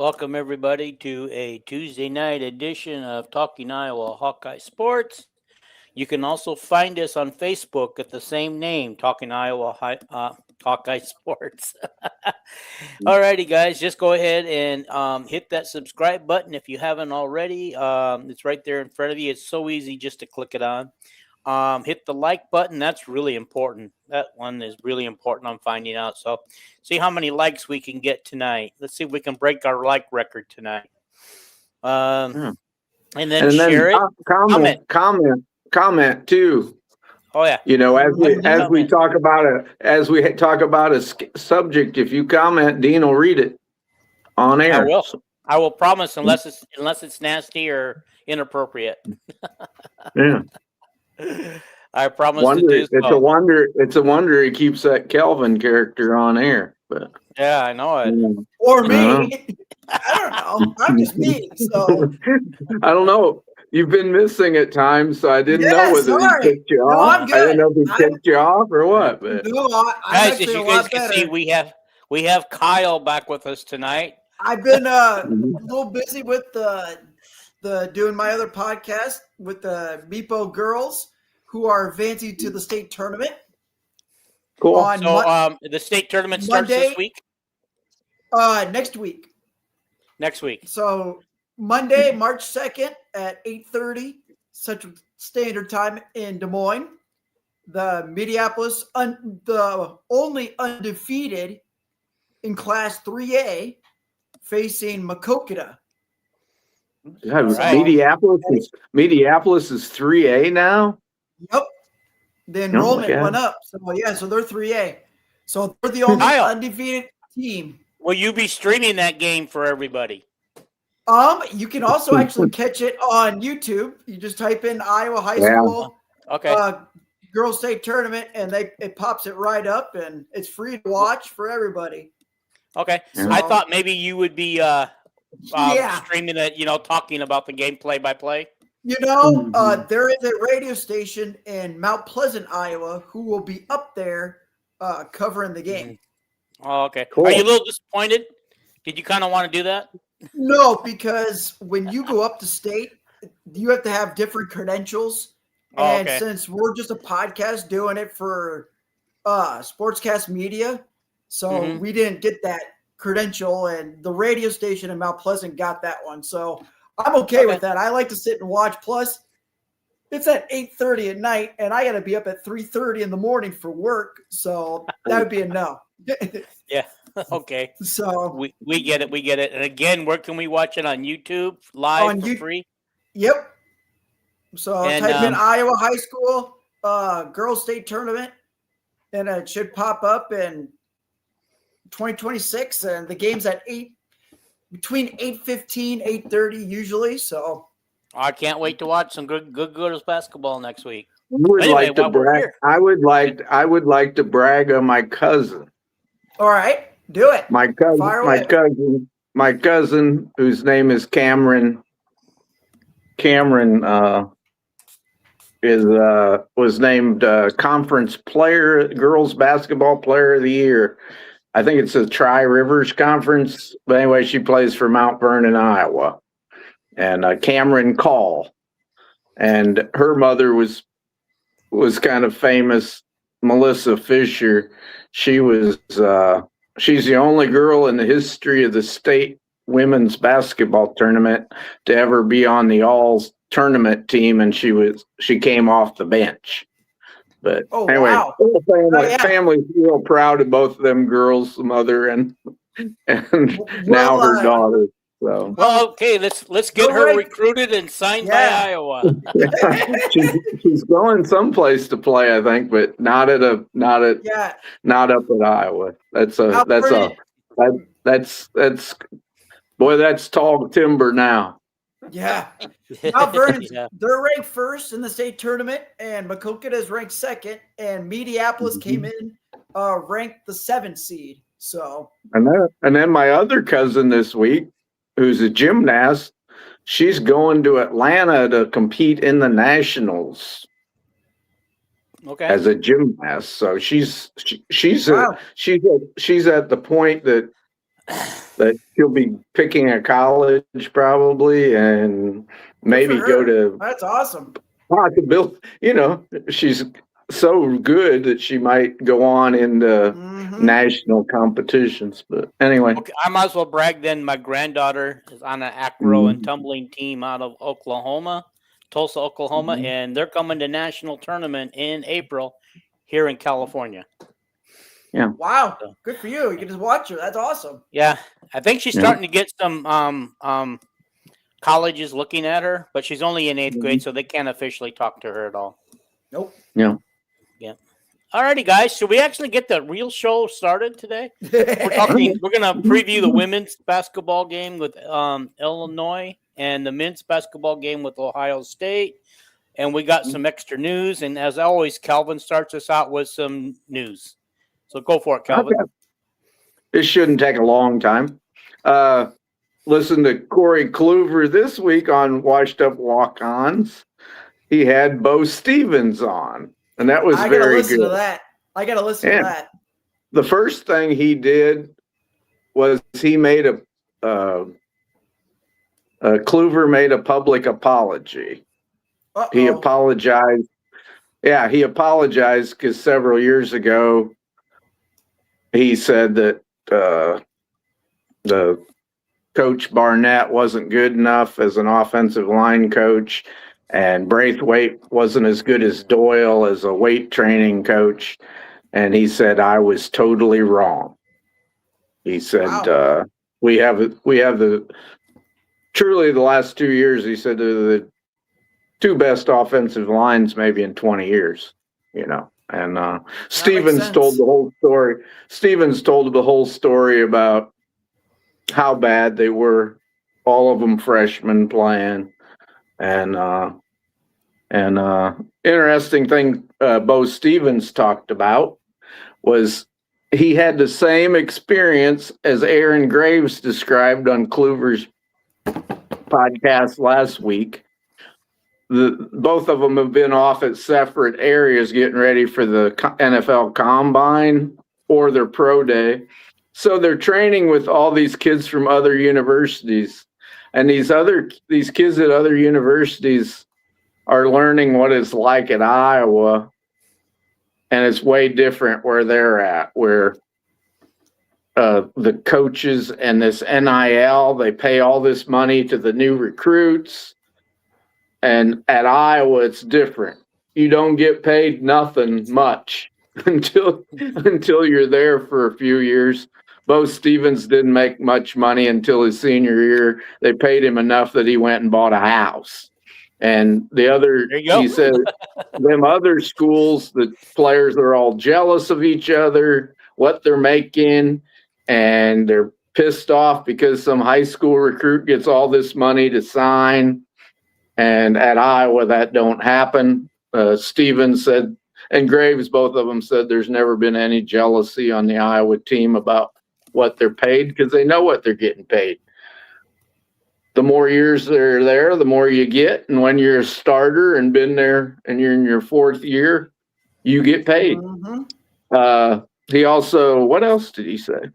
Welcome everybody to a Tuesday night edition of Talking Iowa Hawkeye Sports. You can also find us on Facebook at the same name, Talking Iowa Hawkeye Sports. Alrighty, guys, just go ahead and hit that subscribe button if you haven't already. It's right there in front of you. It's so easy just to click it on. Hit the like button. That's really important. That one is really important. I'm finding out. So see how many likes we can get tonight. Let's see if we can break our like record tonight. And then share it. Comment too. Oh yeah. You know, as we talk about a subject, if you comment, Dean will read it on air. I will promise, unless it's nasty or inappropriate. Yeah. I promise to do so. It's a wonder he keeps that Kelvin character on air. But yeah, I know it. Or me. I don't know. I'm just me. So I don't know. You've been missing at times, so I didn't know whether he kicked you off. I'm good. I didn't know if he kicked you off or what. But guys, as you guys can see, we have Kyle back with us tonight. I've been a little busy with the doing my other podcast with the Meepo girls who are advancing to the state tournament. Cool. So the state tournament starts this week? Next week. Next week. So Monday, March 2nd at 8:30 Central Standard Time in Des Moines. The Minneapolis, the only undefeated in Class 3A, facing Maquoketa. Yeah, right. Minneapolis is 3A now? Yep. The enrollment went up. So they're 3A. So they're the only undefeated team. Will you be streaming that game for everybody? You can also actually catch it on YouTube. You just type in Iowa High School Girls State Tournament, and it pops it right up, and it's free to watch for everybody. Okay. So, I thought maybe you would be streaming it, talking about the game play by play. There is a radio station in Mount Pleasant, Iowa, who will be up there covering the game. Oh, okay. Cool. Are you a little disappointed? Did you kind of want to do that? No, because when you go up to state, you have to have different credentials. And since we're just a podcast doing it for Sportscast Media, so we didn't get that credential, and the radio station in Mount Pleasant got that one. So I'm okay with that. I like to sit and watch. Plus, it's at 8:30 at night, and I got to be up at 3:30 in the morning for work. So that would be a no. Yeah. Okay. So we get it. We get it. And again, where can we watch it? On YouTube live for free? Yep. So type in Iowa High School Girls State Tournament, and it should pop up in 2026. And the game's at between 8:15, 8:30 usually. So I can't wait to watch some good girls basketball next week. I would like to brag on my cousin. All right, do it. My cousin, whose name is Cameron. Cameron was named Conference Girls Basketball Player of the Year. I think it's a Tri-Rivers Conference, but anyway, she plays for Mount Vernon, Iowa. And Cameron Call, and her mother was kind of famous, Melissa Fisher. She's the only girl in the history of the state women's basketball tournament to ever be on the all tournament team, and she came off the bench. But anyway, family's real proud of both of them girls, the mother and now her daughter. So okay, let's get her recruited and signed by Iowa. she's going someplace to play, I think, but not up at Iowa. That's tall timber now. Yeah. Mount Vernon's they're ranked first in the state tournament, and Maquoketa is ranked second, and Minneapolis came in ranked the 7th seed. So and then my other cousin this week, who's a gymnast, she's going to Atlanta to compete in the nationals. Okay. As a gymnast, so she's at the point that that she'll be picking a college probably, and maybe go to That's awesome. possibility. She's so good that she might go on into national competitions. But anyway, Okay, I might as well brag then. My granddaughter is on an acro and tumbling team out of Tulsa, Oklahoma, and they're coming to national tournament in April here in California. Yeah. Wow. Good for you. You can just watch her. That's awesome. Yeah. I think she's starting to get some colleges looking at her, but she's only in 8th grade, so they can't officially talk to her at all. Nope. Yeah. Yeah. Alrighty, guys. Should we actually get the real show started today? We're gonna preview the women's basketball game with Illinois and the men's basketball game with Ohio State. And we got some extra news. And as always, Calvin starts us out with some news. So go for it, Calvin. Okay. This shouldn't take a long time. Listen to Corey Kluver this week on Washed Up Walk-Ons. He had Bo Stevens on, and that was very good. I gotta listen to that. The first thing he did was he made Kluver made a public apology. Uh-oh. He apologized. Yeah, he apologized because several years ago he said that the coach Barnett wasn't good enough as an offensive line coach, and Braithwaite wasn't as good as Doyle as a weight training coach. And he said, I was totally wrong. He said, wow. We have truly the last 2 years, he said, the two best offensive lines maybe in 20 years, And Stevens told the whole story. Stevens told the whole story about how bad they were, all of them freshmen playing. And interesting thing Bo Stevens talked about was he had the same experience as Aaron Graves described on Kluver's podcast last week. Both of them have been off at separate areas getting ready for the NFL Combine or their pro day. So they're training with all these kids from other universities. And these kids at other universities are learning what it's like at Iowa. And it's way different where they're at, where the coaches and this NIL, they pay all this money to the new recruits. And at Iowa, it's different. You don't get paid nothing much until you're there for a few years. Bo Stevens didn't make much money until his senior year. They paid him enough that he went and bought a house. And he said, them other schools, the players are all jealous of each other, what they're making, and they're pissed off because some high school recruit gets all this money to sign. And at Iowa, that don't happen. Stevens said, and Graves, both of them said there's never been any jealousy on the Iowa team about what they're paid because they know what they're getting paid. The more years they're there, the more you get. And when you're a starter and been there and you're in your 4th year, you get paid. Mm-hmm. He also, what else did he say?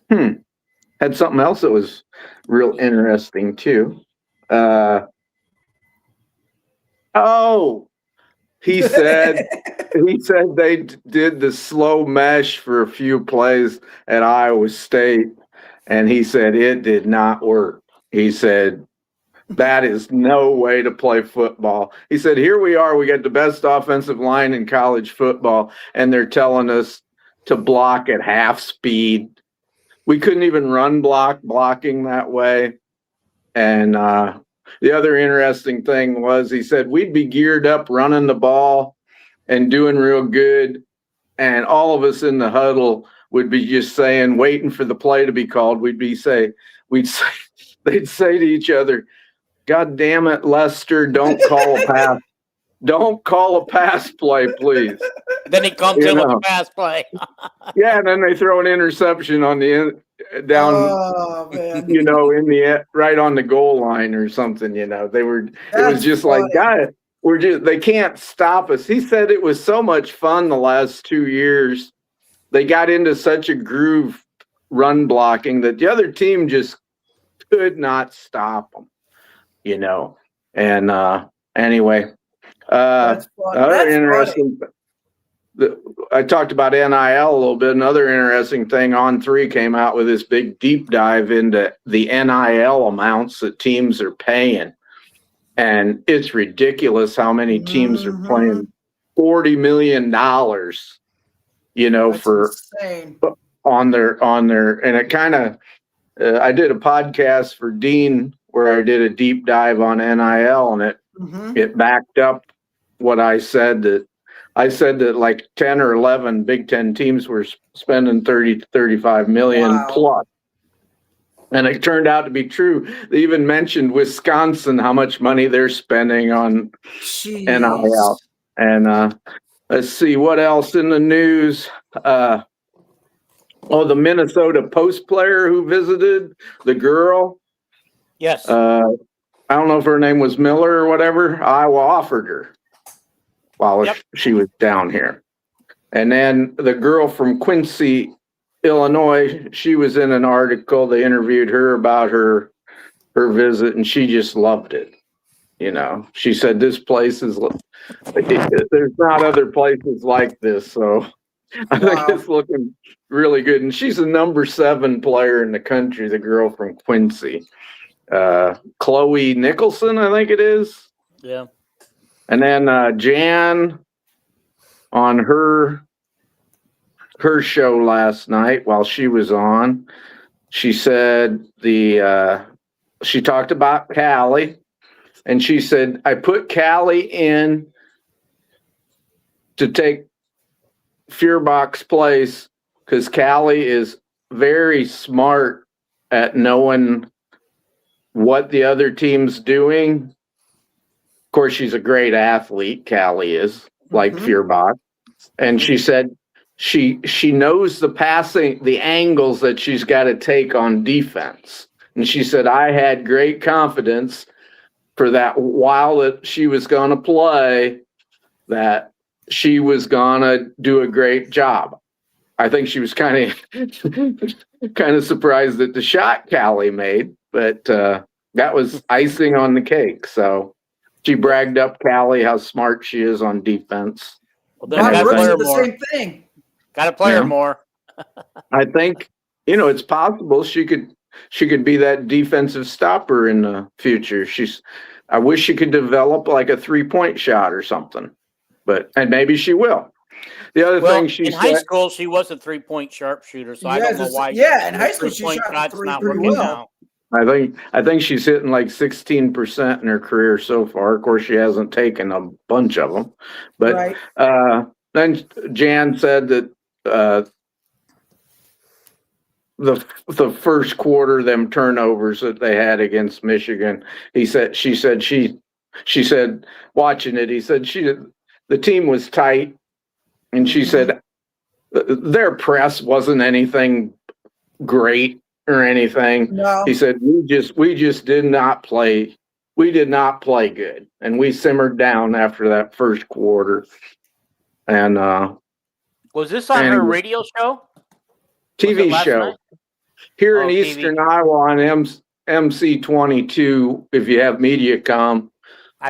Had something else that was real interesting too. He said they did the slow mesh for a few plays at Iowa State, and he said it did not work. He said that is no way to play football. He said, here we are, we got the best offensive line in college football, and they're telling us to block at half speed. We couldn't even run blocking that way. And the other interesting thing was he said we'd be geared up running the ball and doing real good, and all of us in the huddle would be just saying, waiting for the play to be called. They'd say to each other, God damn it, Lester, don't call a pass. Don't call a pass play, please. Then he comes in with a pass play. Yeah, and then they throw an interception on the down, in the right on the goal line or something. It was just funny. Like, God, they can't stop us. He said it was so much fun the last 2 years. They got into such a groove run blocking that the other team just could not stop them, you know. And anyway, That's fun. other That's interesting. I talked about NIL a little bit. Another interesting thing, On3 came out with this big deep dive into the NIL amounts that teams are paying. And it's ridiculous how many teams are playing $40 million, you know, That's for insane. on their, and it kind of, I did a podcast for Dean where I did a deep dive on NIL, and it backed up what I said, that like 10 or 11 Big Ten teams were spending 30 to 35 million plus. And it turned out to be true. They even mentioned Wisconsin, how much money they're spending on NIL. And let's see what else in the news. The Minnesota Post player who visited, the girl. Yes. I don't know if her name was Miller or whatever. Iowa offered her while she was down here. And then the girl from Quincy, Illinois, she was in an article. They interviewed her about her visit, and she just loved it. You know, she said this place is, there's not other places like this. So I think it's looking really good. And she's the number 7 player in the country, the girl from Quincy. Chloe Nicholson, I think it is. Yeah. And then Jan on her show last night while she was on, she said she talked about Callie, and she said, I put Callie in to take Feuerbach's place because Callie is very smart at knowing what the other team's doing. Of course, she's a great athlete, Callie is, like Feuerbach. And she said she knows the passing, the angles that she's got to take on defense. And she said, I had great confidence for that while that she was going to play, that she was going to do a great job. I think she was kind of surprised at the shot Callie made, but that was icing on the cake. So she bragged up Callie how smart she is on defense. Well, then got to play her more. Same thing. Got to play her more. I think, it's possible she could be that defensive stopper in the future. I wish she could develop like a 3-point shot or something, and maybe she will. The other thing in high school, she was a 3-point sharpshooter, so I don't know why. Yeah, in high school she shot 3 not pretty working well. now. I think she's hitting like 16% in her career so far. Of course, she hasn't taken a bunch of them, but then Jan said that the first quarter, them turnovers that they had against Michigan, she said watching it, he said the team was tight, and she said their press wasn't anything great or anything. No. He said we just did not play. We did not play good, and we simmered down after that first quarter. And was this on her radio show? TV show night? Here in Eastern Iowa on MC22. If you have MediaCom,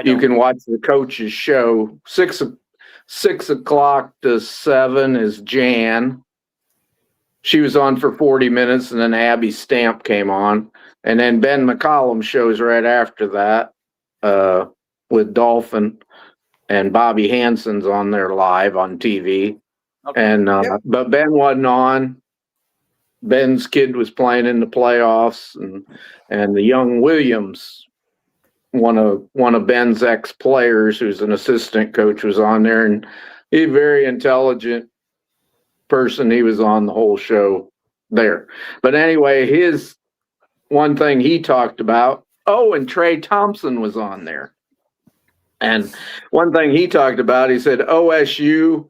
you can watch the coach's show. 6 o'clock to 7 is Jan. She was on for 40 minutes, and then Abby Stamp came on. And then Ben McCollum shows right after that with Dolphin, and Bobby Hansen's on there live on TV. Okay. And but Ben wasn't on. Ben's kid was playing in the playoffs, and the young Williams, one of Ben's ex-players who's an assistant coach, was on there, and he's a very intelligent person. He was on the whole show there. But anyway, his one thing he talked about, and Trey Thompson was on there. And one thing he talked about, he said OSU,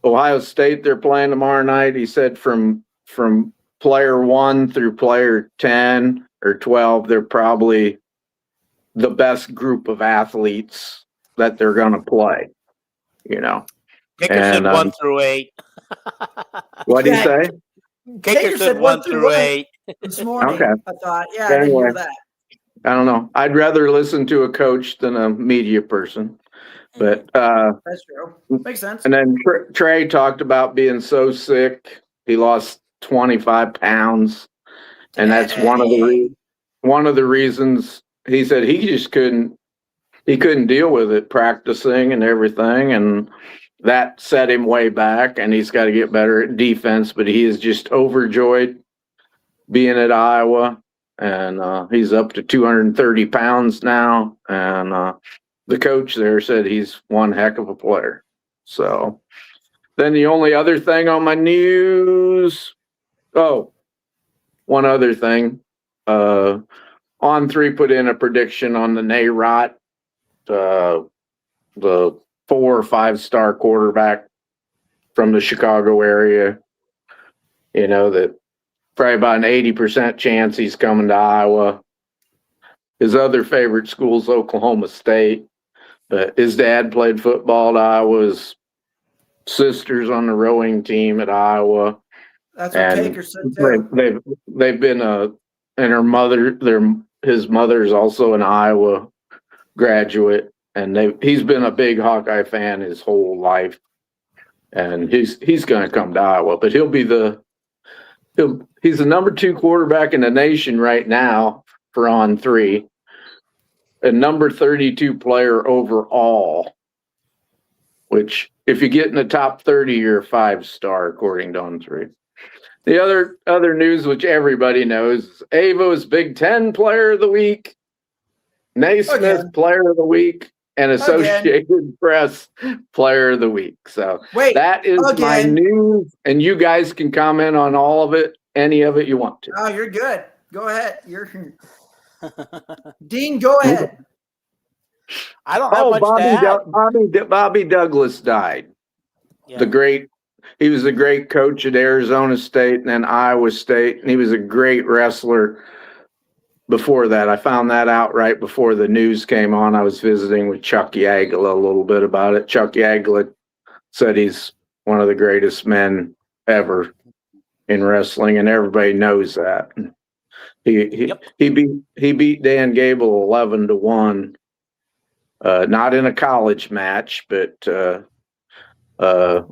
Ohio State, they're playing tomorrow night. He said from player 1 through player 10 or 12, they're probably the best group of athletes that they're going to play, Dickerson 1 through 8. What did he say? Kaker said 1 through 8. This morning, Okay. I thought, yeah, I didn't Anyway. hear that. I don't know. I'd rather listen to a coach than a media person. But That's true. Makes sense. and then Trey talked about being so sick. He lost 25 pounds. And that's one of the reasons he said he just couldn't deal with it practicing and everything. And that set him way back, and he's got to get better at defense, but he is just overjoyed being at Iowa. And he's up to 230 pounds now. And the coach there said he's one heck of a player. So then the only other thing on my news, one other thing. On3 put in a prediction on the NAROT, the 4 or 5-star quarterback from the Chicago area. You know, that probably about an 80% chance he's coming to Iowa. His other favorite school is Oklahoma State, but his dad played football at Iowa. His sister's on the rowing team at Iowa. That's what Kaker said too. They've been and his mother's also an Iowa graduate, and he's been a big Hawkeye fan his whole life. And he's going to come to Iowa, but he's the number 2 quarterback in the nation right now for On3, and number 32 player overall, which if you get in the top 30, you're a 5-star according to On3. The other news, which everybody knows, is Avo's Big Ten Player of the Week, Naismith Player of the Week, and Associated Press Player of the Week. So that is my news, and you guys can comment on all of it, any of it you want to. Oh, you're good. Go ahead. Dean, go ahead. I don't have much to add. Bobby Douglas died. Yeah. He was a great coach at Arizona State and then Iowa State, and he was a great wrestler before that. I found that out right before the news came on. I was visiting with Chuck Yagla a little bit about it. Chuck Yagla said he's one of the greatest men ever in wrestling, and everybody knows that. He beat Dan Gable 11-1, not in a college match, but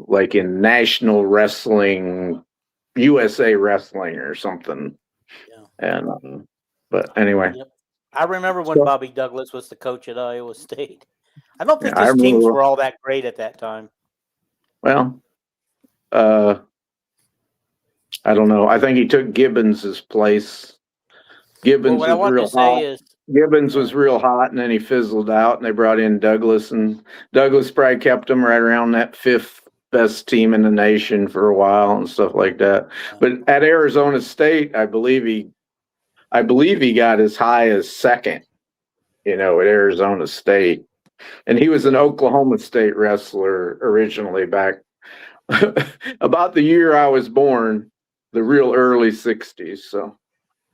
like in National Wrestling, USA Wrestling or something. Yeah. And but anyway. Yep. I remember when Bobby Douglas was the coach at Iowa State. I don't think his teams were all that great at that time. Well, I don't know. I think he took Gibbons's place. Gibbons was real hot. Gibbons was real hot, and then he fizzled out, and they brought in Douglas, and Douglas probably kept him right around that 5th best team in the nation for a while and stuff like that. But at Arizona State, I believe he got as high as 2nd, at Arizona State. And he was an Oklahoma State wrestler originally back about the year I was born, the real early 60s. So.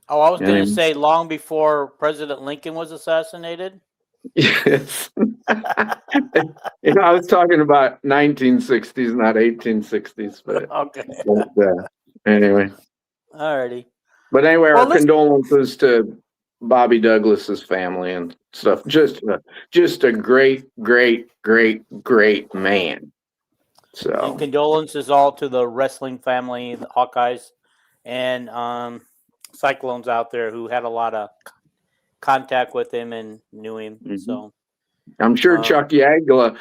Oh, I was going to say long before President Lincoln was assassinated. Yes. I was talking about 1960s, not 1860s. But okay. Anyway. Alrighty. But anyway, our condolences to Bobby Douglas's family and stuff. Just a great, great, great, great man. So. And condolences all to the wrestling family, the Hawkeyes, and Cyclones out there who had a lot of contact with him and knew him. Mm-hmm. So I'm sure Chuck Yagla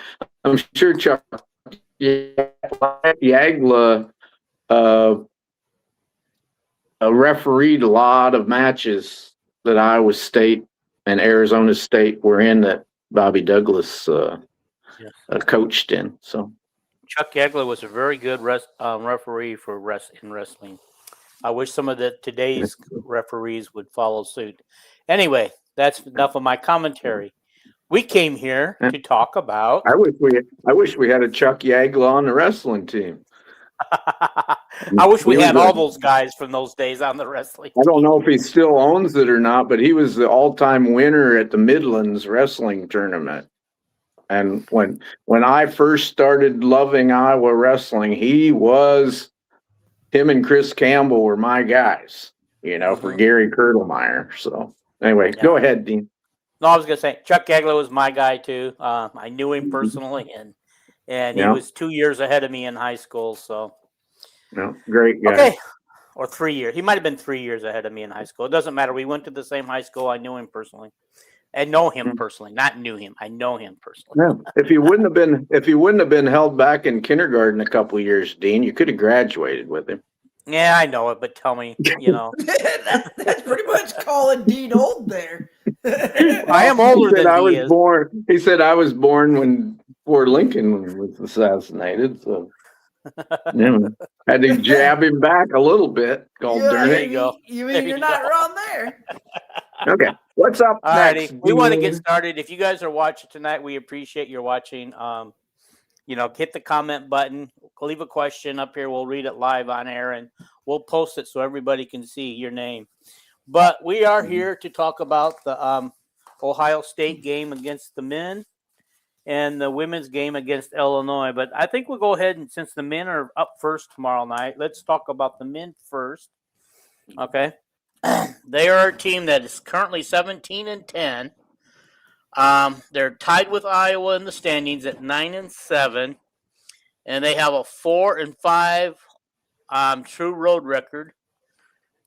refereed a lot of matches that Iowa State and Arizona State were in that Bobby Douglas coached in. So Chuck Yagla was a very good referee for wrestling. I wish some of today's referees would follow suit. Anyway, that's enough of my commentary. We came here to talk about. I wish we had a Chuck Yagla on the wrestling team. I wish we had all those guys from those days on the wrestling team. I don't know if he still owns it or not, but he was the all-time winner at the Midlands wrestling tournament. And when I first started loving Iowa wrestling, he was him and Chris Campbell were my guys, for Gary Kurtelmeyer. So anyway, go ahead, Dean. No, I was going to say Chuck Gagler was my guy too. I knew him personally, and he was 2 years ahead of me in high school. So, great guy. Okay, or 3 years. He might have been 3 years ahead of me in high school. It doesn't matter. We went to the same high school. I knew him personally. I know him personally, not knew him. I know him personally. Yeah. If you wouldn't have been held back in kindergarten a couple of years, Dean, you could have graduated with him. Yeah, I know it, but tell me, that's pretty much calling Dean old there. I am older than he is. He said I was born before Lincoln was assassinated, so had to jab him back a little bit. There you go. You mean you're not wrong there? Okay, what's up next? We want to get started. If you guys are watching tonight, we appreciate your watching. Hit the comment button, leave a question up here. We'll read it live on air and we'll post it so everybody can see your name. But we are here to talk about the Ohio State game against the men and the women's game against Illinois. But I think we'll go ahead and since the men are up first tomorrow night, let's talk about the men first. Okay. They are a team that is currently 17-10. They're tied with Iowa in the standings at 9-7, and they have a 4-5 true road record.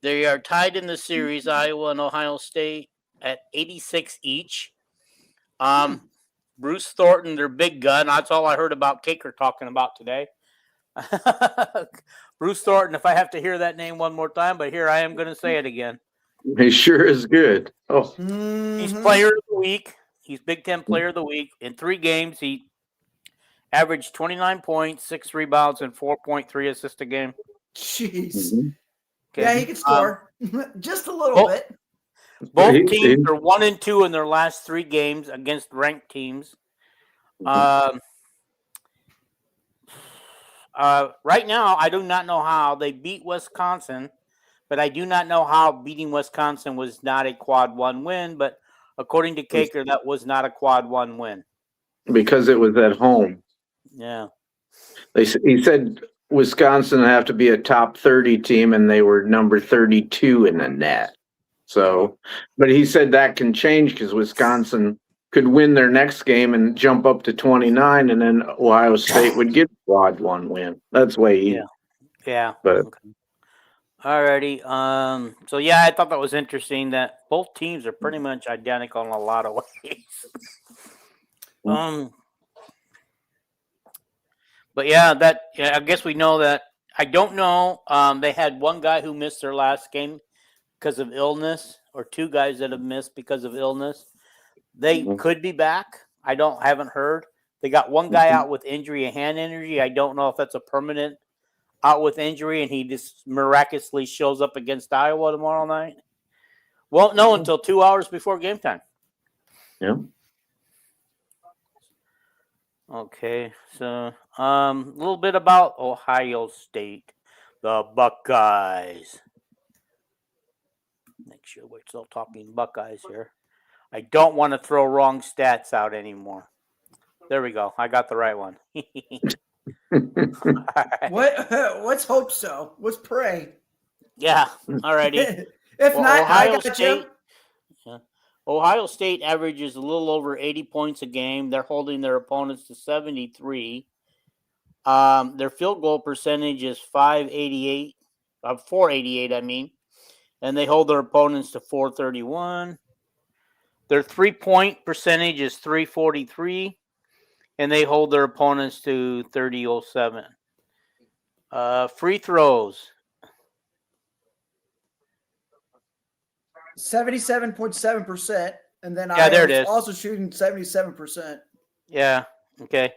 They are tied in the series, Iowa and Ohio State, at 86 each. Bruce Thornton, their big gun. That's all I heard about Caker talking about today. Bruce Thornton, if I have to hear that name one more time, but here I am going to say it again. He sure is good. Oh, He's player of the week. He's Big Ten Player of the Week. In 3 games, he averaged 29 points, 6 rebounds, and 4.3 assists a game. Jeez. Okay. Yeah, he can score just a little bit. Both teams are 1-2 in their last 3 games against ranked teams. Right now, I do not know how they beat Wisconsin, but I do not know how beating Wisconsin was not a quad 1 win. But according to Caker, that was not a quad 1 win because it was at home. Yeah, he said Wisconsin have to be a top 30 team, and they were number 32 in the net. So, but he said that can change because Wisconsin could win their next game and jump up to 29, and then Ohio State would get a quad 1 win. That's the way he. Yeah. But okay. Alrighty. So yeah, I thought that was interesting that both teams are pretty much identical in a lot of ways. But I guess we know that. I don't know. They had one guy who missed their last game because of illness, or 2 guys that have missed because of illness. They could be back. Haven't heard. They got one guy out with injury, a hand injury. I don't know if that's a permanent out with injury, and he just miraculously shows up against Iowa tomorrow night. Won't know until 2 hours before game time. Yeah. Okay, so a little bit about Ohio State, the Buckeyes. Make sure we're still talking Buckeyes here. I don't want to throw wrong stats out anymore. There we go. I got the right one. Let's hope so. Let's pray. Yeah. All righty. If not, I got you. Ohio State averages a little over 80 points a game. They're holding their opponents to 73. Their field goal percentage is 488, I mean. And they hold their opponents to 431. Their 3-point percentage is 343. And they hold their opponents to 30.07. Free throws. 77.7%. And then there it is. Also shooting 77%. Yeah. Okay.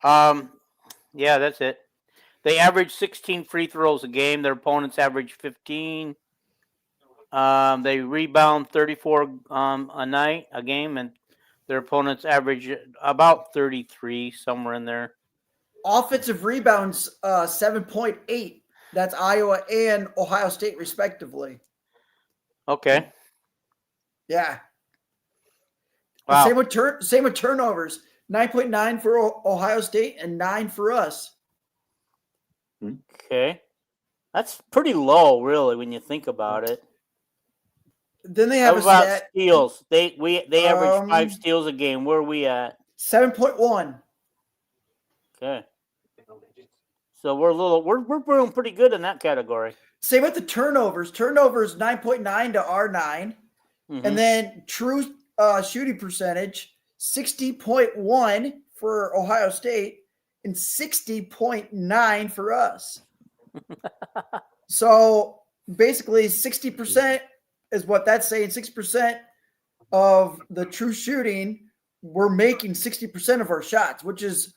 Yeah, that's it. They average 16 free throws a game. Their opponents average 15. They rebound 34 a game, and their opponents average about 33, somewhere in there. Offensive rebounds, 7.8. That's Iowa and Ohio State, respectively. Okay. Yeah. Wow. Same with turnovers. 9.9 for Ohio State and 9 for us. Okay. That's pretty low, really, when you think about it. Then they have How a about stat steals? They average 5 steals a game. Where are we at? 7.1. Okay. So we're doing pretty good in that category. Same with the turnovers. Turnovers 9.9 to R9. Mhm. And then true shooting percentage 60.1 for Ohio State and 60.9 for us. So basically 60% is what that's saying. 6% of the true shooting, we're making 60% of our shots, which is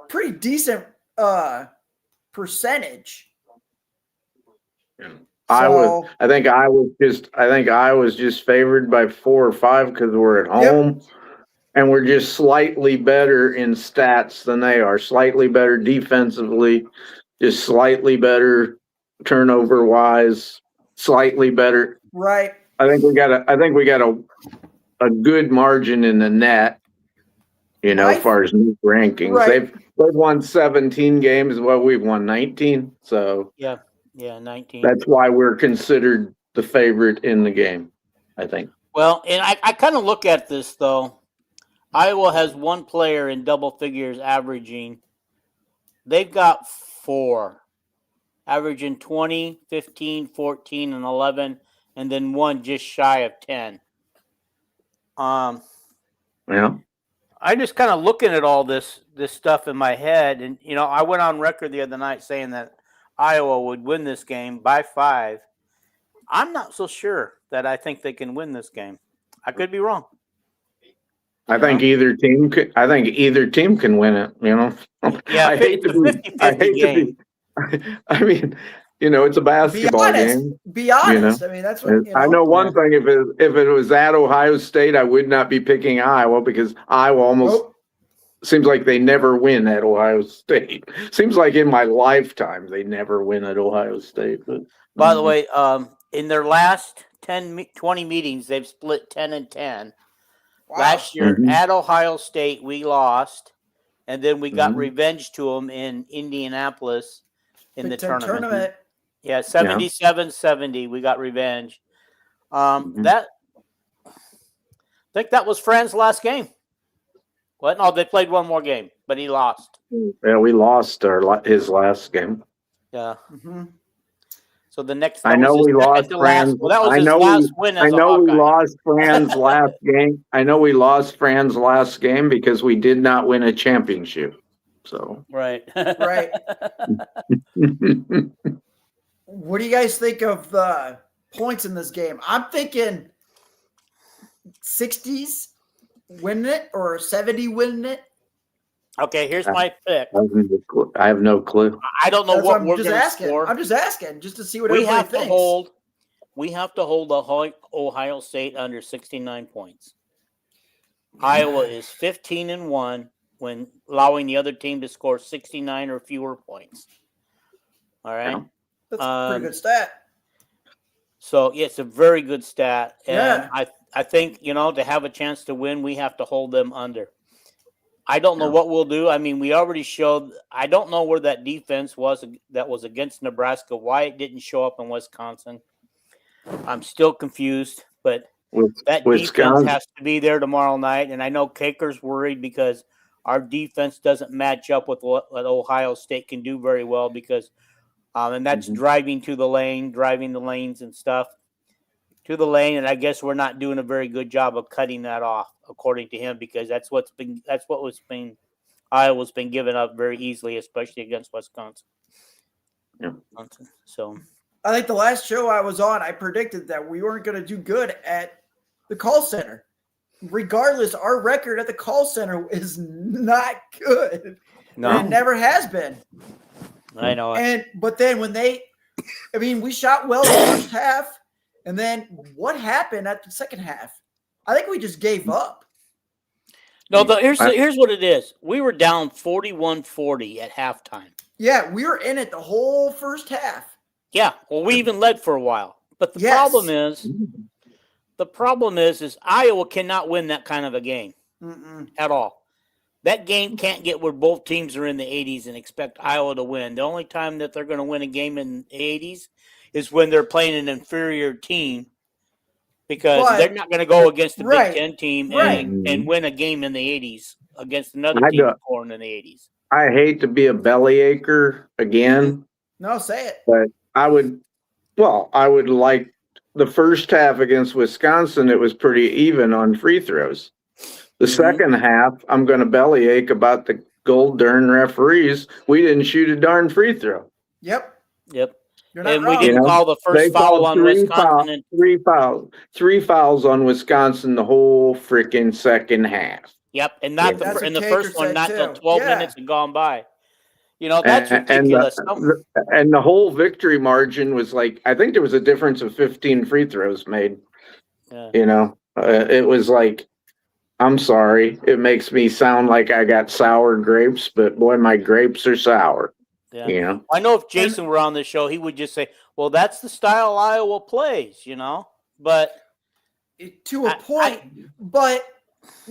pretty decent percentage. I think I was just favored by 4 or 5 because we're at home. Yep. And we're just slightly better in stats than they are. Slightly better defensively, just slightly better turnover wise, slightly better. Right. I think we got a good margin in the net, as far as new rankings. Right. They've won 17 games. Well, we've won 19. So yeah, 19. That's why we're considered the favorite in the game, I think. Well, and I kind of look at this though. Iowa has one player in double figures averaging. They've got 4, averaging 20, 15, 14, and 11, and then one just shy of 10. Yeah. I just kind of looking at all this stuff in my head, and I went on record the other night saying that Iowa would win this game by 5. I'm not so sure that I think they can win this game. I could be wrong. I think either team can win it. Yeah, it's a 50-50 game. I mean, it's a basketball game. Be honest. I mean, that's what I know one thing. If it was at Ohio State, I would not be picking Iowa because Iowa almost seems like they never win at Ohio State. Seems like in my lifetime they never win at Ohio State. But by the way, in their last 20 meetings, they've split 10 and 10. Wow. Last year at Ohio State, we lost, and then we got revenge to them in Indianapolis in the tournament. Yeah, 77-70, we got revenge. I think that was Fran's last game. What? No, they played one more game, but he lost. Yeah, we lost his last game. Yeah. Mm-hmm. So the next, I know we lost Fran's. Well, that was his last win as a Hawkeye. We lost Fran's last game. I know we lost Fran's last game because we did not win a championship. So right. What do you guys think of the points in this game? I'm thinking 60s winning it or 70 winning it. Okay, here's my pick. I have no clue. I don't know what we're going to score. I'm just asking, just to see what everybody thinks. We have to hold Ohio State under 69 points. Iowa is 15-1 when allowing the other team to score 69 or fewer points. All right? Yeah. That's a pretty good stat. So, yeah, it's a very good stat. And I think, to have a chance to win, we have to hold them under. I don't know what we'll do. I mean, we already showed – I don't know where that defense was that was against Nebraska, why it didn't show up in Wisconsin. I'm still confused, but that defense has to be there tomorrow night. And I know Kaker's worried because our defense doesn't match up with what Ohio State can do very well because and that's driving to the lane, driving the lanes and stuff to the lane. And I guess we're not doing a very good job of cutting that off, according to him, because Iowa's been given up very easily, especially against Wisconsin. Yeah. So I think the last show I was on, I predicted that we weren't going to do good at the call center. Regardless, our record at the call center is not good. No. And it never has been. I know. But then when we shot well in the first half, and then what happened at the second half? I think we just gave up. No, here's what it is. We were down 41-40 at halftime. Yeah, we were in it the whole first half. Yeah, well, we even led for a while. But the problem is Iowa cannot win that kind of a game at all. that game can't get where both teams are in the 80s and expect Iowa to win. The only time that they're going to win a game in the 80s is when they're playing an inferior team, because they're not going to go against the Big Ten team and win a game in the 80s against another team scoring in the 80s. I hate to be a bellyacre again. No, say it. But I would like the first half against Wisconsin, it was pretty even on free throws. The second half, I'm going to bellyache about the gold darn referees. We didn't shoot a darn free throw. Yep. You're not wrong. We didn't call the first foul on Wisconsin. Three fouls on Wisconsin the whole freaking second half. Yep, and not in the first one, not until 12 minutes had gone by. That's ridiculous. And the whole victory margin was like, I think there was a difference of 15 free throws made. Yeah. It was like, I'm sorry, it makes me sound like I got sour grapes, but boy, my grapes are sour. Yeah. I know if Jason were on the show, he would just say, well, that's the style Iowa plays, but to a point, but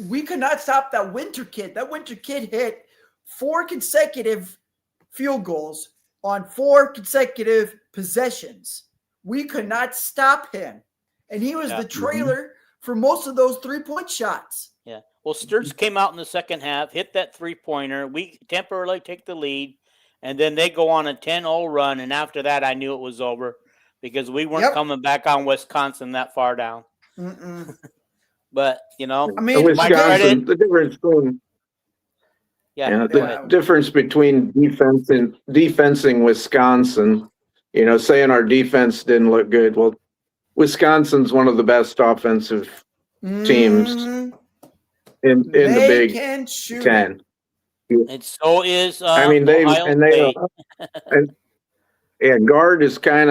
we could not stop that Winter kid. That Winter kid hit 4 consecutive field goals on 4 consecutive possessions. We could not stop him. And he was the trailer for most of those 3-point shots. Yeah. Well, Sturts came out in the second half, hit that 3-pointer. We temporarily take the lead, and then they go on a 10-0 run. And after that, I knew it was over because we weren't coming back on Wisconsin that far down. But, I mean, Wisconsin, the difference between difference between defensing Wisconsin, saying our defense didn't look good. Well, Wisconsin's one of the best offensive teams in the Big Ten. And so is Guard has kind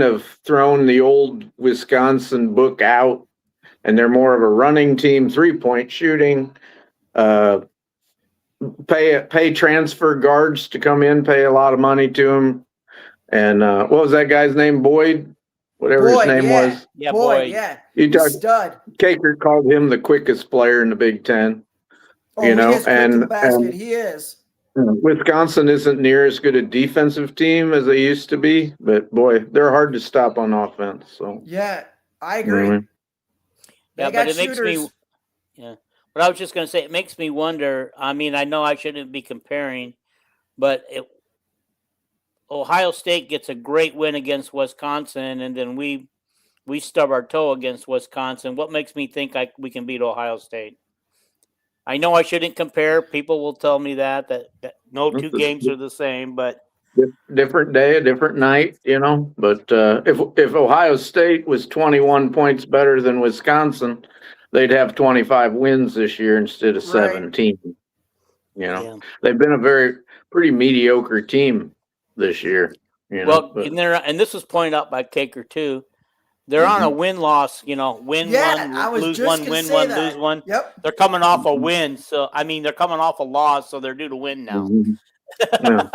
of thrown the old Wisconsin book out, and they're more of a running team, 3-point shooting. Pay transfer guards to come in, pay a lot of money to them. And what was that guy's name? Boyd? Whatever his name was. Yeah, Boyd. Yeah. Stud. Caker called him the quickest player in the Big Ten. He is quick to the basket. He is. Wisconsin isn't near as good a defensive team as they used to be, but boy, they're hard to stop on offense. So yeah, I agree. Yeah, but it makes me. Yeah, but I was just going to say, it makes me wonder. I mean, I know I shouldn't be comparing, but Ohio State gets a great win against Wisconsin, and then we stub our toe against Wisconsin. What makes me think we can beat Ohio State? I know I shouldn't compare. People will tell me that no two games are the same, but different day, a different night, But if Ohio State was 21 points better than Wisconsin, they'd have 25 wins this year instead of 17. They've been a pretty mediocre team this year. And this was pointed out by Caker too. They're on a win-loss, win one, lose one, win one, lose one. Yep. They're coming off a win, so they're coming off a loss, so they're due to win now. I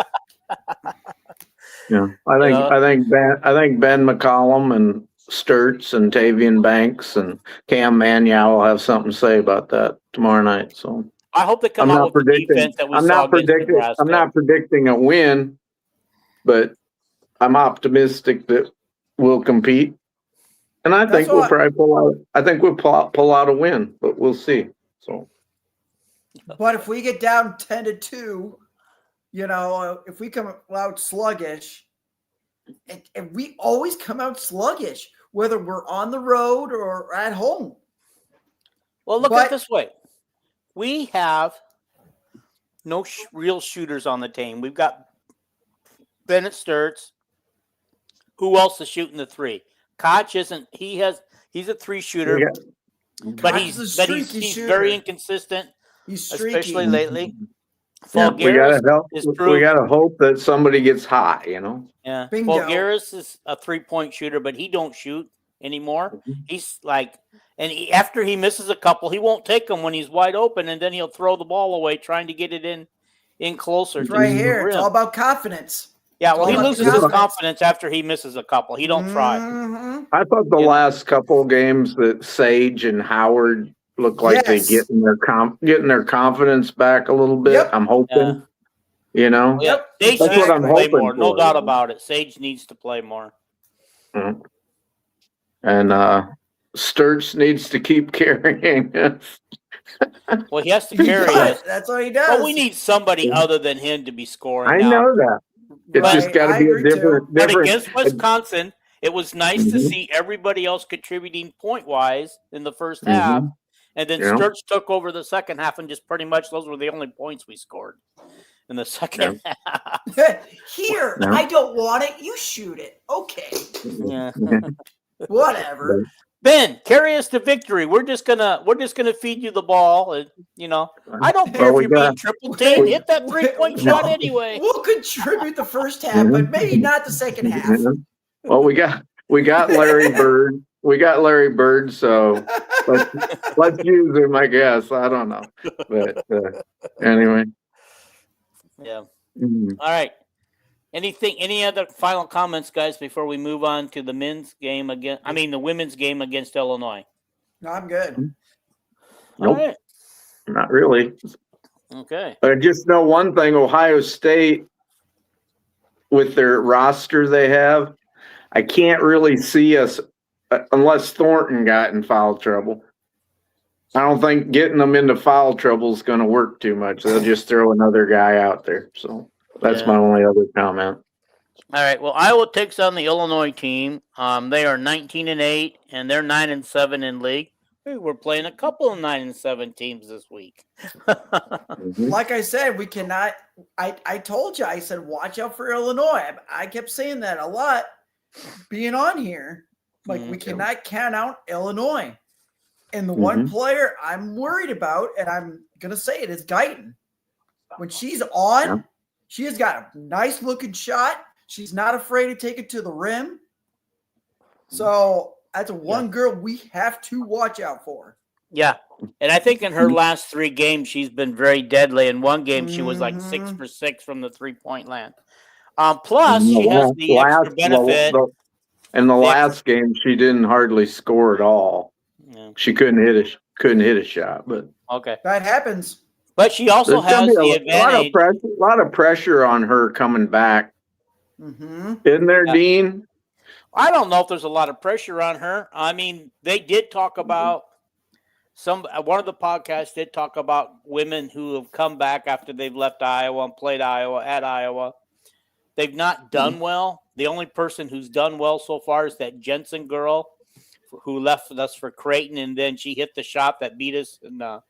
think Ben McCollum and Sturts and Tavian Banks and Cam Manyow will have something to say about that tomorrow night. So I hope they come out with the defense that we saw against Nebraska. I'm not predicting a win, but I'm optimistic that we'll compete. And I think we'll probably pull out. I think we'll pull out a win, but we'll see. So, but if we get down 10-2, if we come out sluggish, and we always come out sluggish, whether we're on the road or at home. Well, look at it this way: we have no real shooters on the team. We've got Bennett Sturts. Who else is shooting the three? Koch isn't. He's a 3 shooter, but he's very inconsistent. He's streaky. Especially lately. We gotta hope that somebody gets hot. Yeah, Fulgaris is a 3-point shooter, but he don't shoot anymore. He's like, after he misses a couple, he won't take them when he's wide open, and then he'll throw the ball away trying to get it in closer. It's right here. It's all about confidence. Yeah, well, he loses his confidence after he misses a couple. He don't try. I thought the last couple games that Sage and Howard look like they Yes. getting their confidence back a little bit. Yep. I'm hoping, you know. Yeah, Yep, Sage That's needs what I'm to play hoping more. No for. doubt about it. Sage needs to play more. Mhm. And Sturts needs to keep carrying us. Well, he has to He carry does. us. That's what he does. But we need somebody other than him to be scoring I now. know that. It's Right, just got to I be a agree too. different. But against Wisconsin, it was nice to Mhm. see everybody else contributing point-wise in the first Mhm. half. And then Yeah. Sturts took over the second half, and just pretty much those were the only points we scored in the second half. Here, Yeah. I don't want it. You shoot it. Okay. Yeah. Whatever. Ben, carry us to victory. We're just gonna feed you the ball, and I don't care Well, if you're being triple teamed. Hit that 3-point shot anyway. We'll contribute the first half, but maybe not the second half. Well, we got Larry Bird. We got Larry Bird, so let's use him. I guess I don't know, but anyway. Yeah. Mhm. All right. Any other final comments, guys, before we move on to the women's game against Illinois? No, I'm good. All Nope, right. not really. Okay. I just know one thing: Ohio State, with their roster they have, I can't really see us unless Thornton got in foul trouble. I don't think getting them into foul trouble is going to work too much. They'll just throw another guy out there. So that's my only other comment. All right. Well, Iowa takes on the Illinois team. They are 19-8, and they're 9-7 in league. We're playing a couple of 9-7 teams this week. Mhm. Like I said, we cannot. I told you. I said, watch out for Illinois. I kept saying that a lot. Being on here, like we cannot count out Illinois. And the one player I'm worried about, and I'm gonna say it, is Guyton. When she's on, she has got a nice looking shot. She's not afraid to take it to the rim. So that's one girl we have to watch out for. Yeah. And I think in her last 3 games, she's been very deadly. In one game, she was like 6 for 6 from the 3-point land. Plus, she has the extra benefit. In the last game, she didn't hardly score at all. Yeah. She couldn't hit a shot, but Okay. That happens. But she also there's gonna has be the advantage. a lot of pressure on her coming back. Isn't there, Dean? I don't know if there's a lot of pressure on her. I mean, they did talk about one of the podcasts did talk about women who have come back after they've left Iowa and played at Iowa. They've not done well. The only person who's done well so far is that Jensen girl who left us for Creighton, and then she hit the shot that beat us and to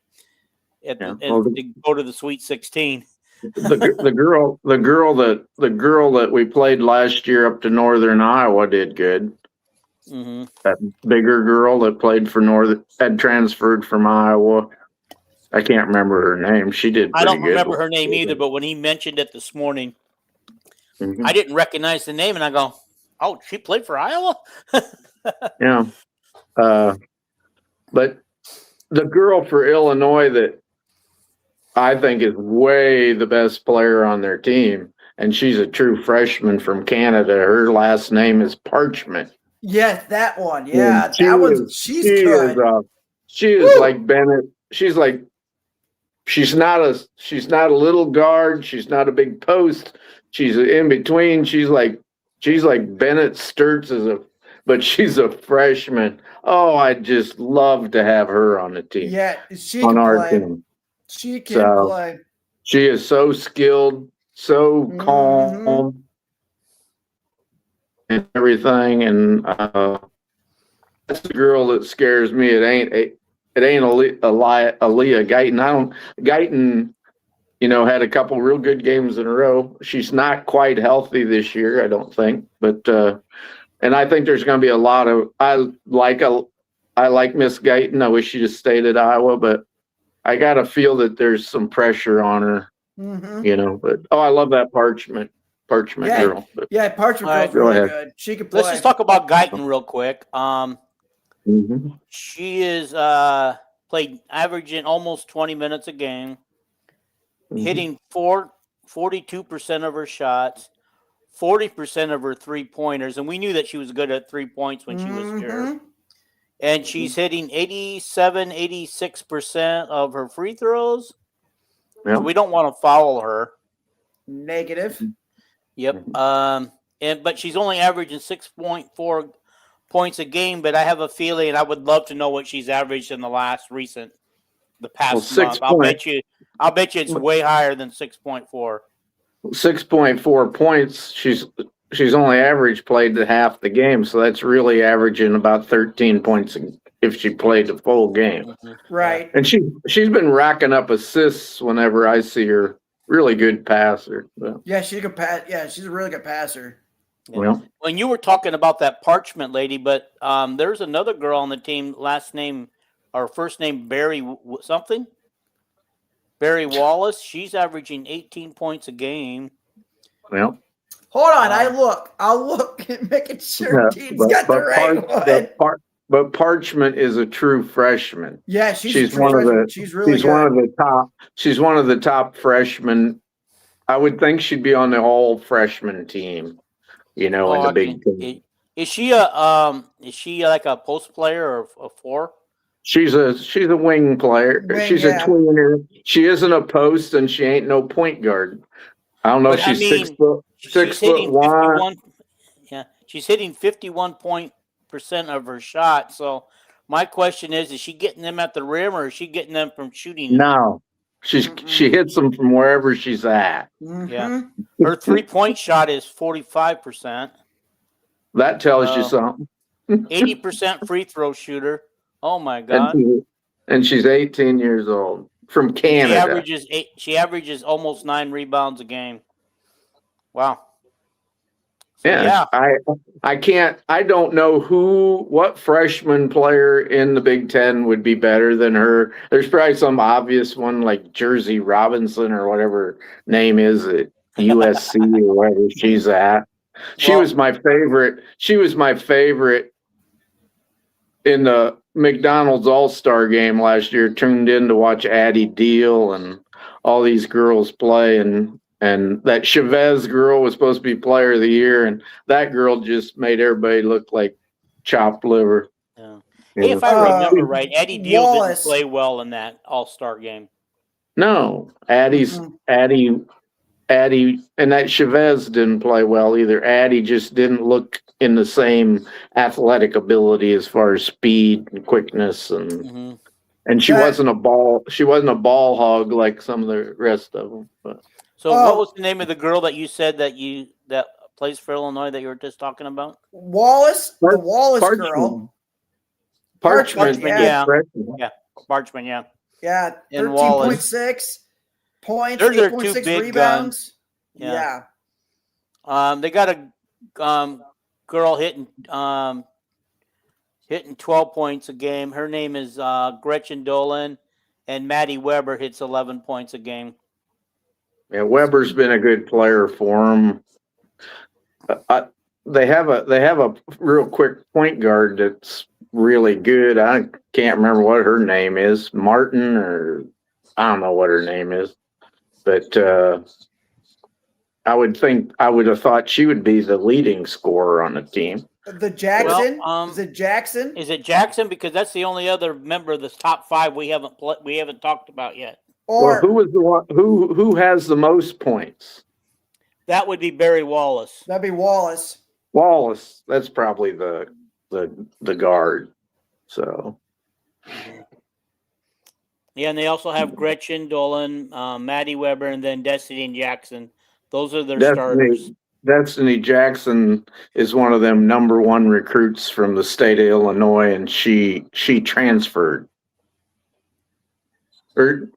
go to the Sweet 16. The girl that we played last year up to Northern Iowa did good. Mm-hmm. That bigger girl that played for had transferred from Iowa. I can't remember her name. She did. I don't good. remember her name either, but when he mentioned it this morning, I didn't recognize the name, and I go, "Oh, she played for Iowa." Yeah, but the girl for Illinois that I think is way the best player on their team, and she's a true freshman from Canada. Her last name is Parchment. Yes, that one. Yeah, she's good. She is like Bennett. She's not a little guard. She's not a big post. She's in between. She's like Bennett Sturts but she's a freshman. Oh, I'd just love to have her on the team. Yeah, she on can our play. team. She can play. She is so skilled, so calm, and everything. And that's the girl that scares me. It ain't Aaliyah Guyton. Guyton, had a couple real good games in a row. She's not quite healthy this year, I don't think. But and I think there's going to be a lot of. I like Miss Guyton. I wish she just stayed at Iowa, but I got to feel that there's some pressure on her. But I love that Parchment girl. But, Parchment girl's really good. She can play. Let's just talk about Guyton real quick. She is played averaging almost 20 minutes a game, hitting 42% of her shots, 40% of her 3-pointers, and we knew that she was good at 3 points when she was here. and she's hitting 86% of her free throws. Yeah. So we don't want to foul her. Negative. Yep. But she's only averaging 6.4 points a game. But I have a feeling I would love to know what she's averaged in the past month. I'll bet you it's way higher than 6.4. 6.4 points. She's only played half the game, so that's really averaging about 13 points if she played the full game. Mm-hmm. Right. And she's been racking up assists whenever I see her. Really good passer. So. Yeah, she's a good pass. Yeah, she's a really good passer. Yeah. Well, when you were talking about that Parchment lady, but there's another girl on the team, first name Barry something. Barry Wallace. She's averaging 18 points a game. well. Hold on, I'll look and making sure Dean's got the right one. But Parchment is a true freshman. Yeah, she's one of the. She's really good. One of the top. She's one of the top freshmen. I would think she'd be on the all freshman team. In the big team. Is she like a post player or a four? She's a wing player. She's a tweener. She isn't a post, and she ain't no point guard. I don't know if she's 6 foot. 6'1". Yeah, she's hitting 51% of her shot. So my question is she getting them at the rim or is she getting them from shooting? No, she hits them from wherever she's at. Mm-hmm. Yeah, her 3-point shot is 45%. That tells you something. 80% free throw shooter. Oh my God! And she's 18 years old from Canada. She averages almost 9 rebounds a game. Wow. So, yeah. I don't know what freshman player in the Big Ten would be better than her. There's probably some obvious one like Jersey Robinson or whatever her name is at USC or wherever she's at. She was my favorite. She was my favorite in the McDonald's All-Star game last year. Tuned in to watch Addie Deal and all these girls play, and that Chavez girl was supposed to be player of the year, and that girl just made everybody look like chopped liver. Yeah. Hey, if I remember right, Addie Deal didn't play well in that All-Star game. No, Addie, and that Chavez didn't play well either. Addie just didn't look in the same athletic ability as far as speed and quickness, and she wasn't a ball hog like some of the rest of them. But. So what was the name of the girl that you said that plays for Illinois that you were just talking about? Wallace, the Wallace girl. Parchment, yeah. Parchment, yeah. Yeah, 13.6 points, Those are 8.6 two big rebounds. Yeah. They got a girl hitting 12 points a game. Her name is Gretchen Dolan, and Maddie Weber hits 11 points a game. Yeah, Weber's been a good player for them. They have a real quick point guard that's really good. I can't remember what her name is, Martin, or I don't know what her name is, but I would have thought she would be the leading scorer on the team. The Jackson? Is it Jackson? Is it Jackson? Because that's the only other member of the top 5 we haven't talked about yet. Or who was the one who has the most points? That would be Barry Wallace. That'd be Wallace. Wallace, that's probably the guard. So. Yeah, and they also have Gretchen Dolan, Maddie Weber, and then Destiny Jackson. Those are their starters. Destiny Jackson is one of them number 1 recruits from the state of Illinois, and she transferred. Or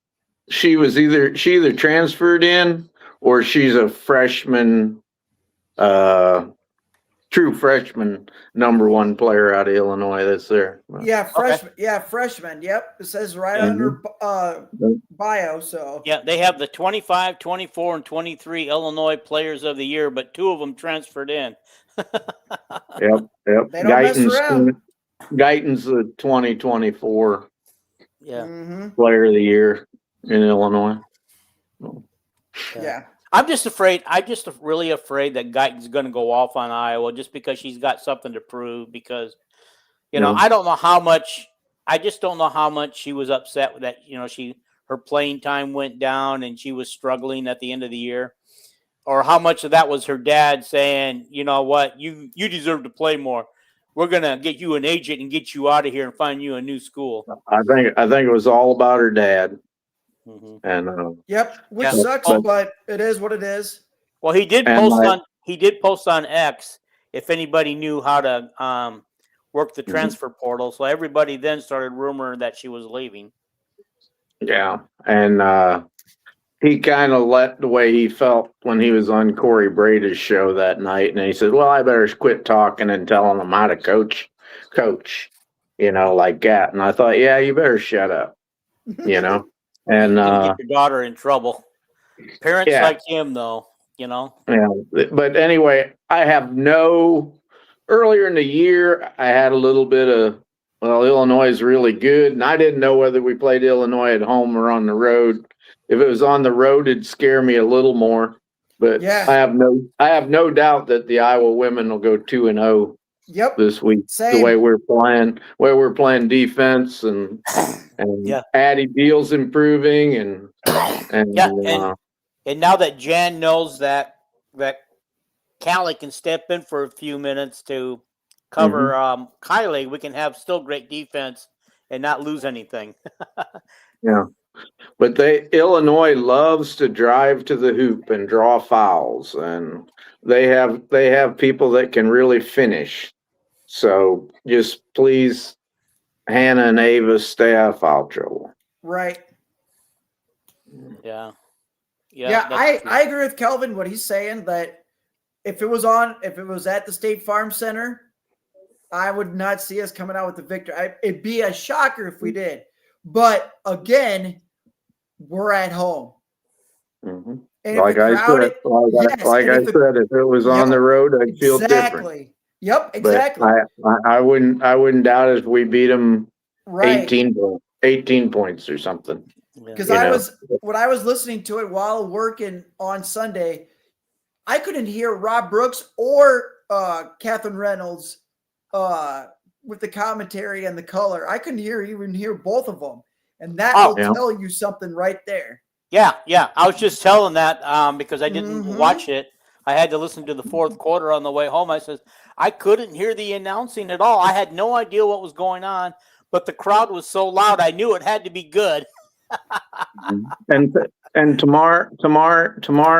she either transferred in or she's a freshman, true freshman number 1 player out of Illinois that's there. Yeah, freshman. Okay. Yeah, freshman. Yep. It says right under bio. So yeah, they have the 25, 24, and 23 Illinois players of the year, but 2 of them transferred in. Yep. They don't mess around. Guyton's the 2024 player of the year in Illinois. Yeah. I'm just really afraid that Guyton's going to go off on Iowa just because she's got something to prove, because I don't know how much. I just don't know how much she was upset with that. Her playing time went down and she was struggling at the end of the year, or how much of that was her dad saying, "You know what, you deserve to play more. We're gonna get you an agent and get you out of here and find you a new school." I think it was all about her dad. Mm-hmm. And which sucks, but it is what it is. Well, he did post on X if anybody knew how to work the transfer portal. So everybody then started rumoring that she was leaving. Yeah, and he kind of let the way he felt when he was on Corey Brady's show that night, and he said, "Well, I better quit talking and telling them how to coach, like that." And I thought, yeah, you better shut up, And get your daughter in trouble. Parents like him, though, Yeah, but anyway, earlier in the year, I had a little bit of, Illinois is really good, and I didn't know whether we played Illinois at home or on the road. If it was on the road, it'd scare me a little more. But I have no doubt that the Iowa women will go 2-0 this week. Same. The way we're playing defense, and Addie Beal's improving, and now that Jan knows that Callie can step in for a few minutes to cover Kylie, we can have still great defense and not lose anything. Yeah. But Illinois loves to drive to the hoop and draw fouls, and they have people that can really finish. So just please, Hannah and Ava, stay out of foul trouble. Right. Yeah. I agree with Kelvin what he's saying, that if it was at the State Farm Center, I would not see us coming out with the victory. It'd be a shocker if we did. But again, we're at home. Mm-hmm. And I said, if it was on the road, I'd feel different. Yep, exactly. But I wouldn't doubt if we beat them 18 points or something. Because when I was listening to it while working on Sunday, I couldn't hear Rob Brooks or Catherine Reynolds with the commentary and the color. I couldn't even hear both of them. And that will tell you something right there. Yeah. I was just telling that because I didn't watch it. I had to listen to the fourth quarter on the way home. I said, I couldn't hear the announcing at all. I had no idea what was going on, but the crowd was so loud, I knew it had to be good. And tomorrow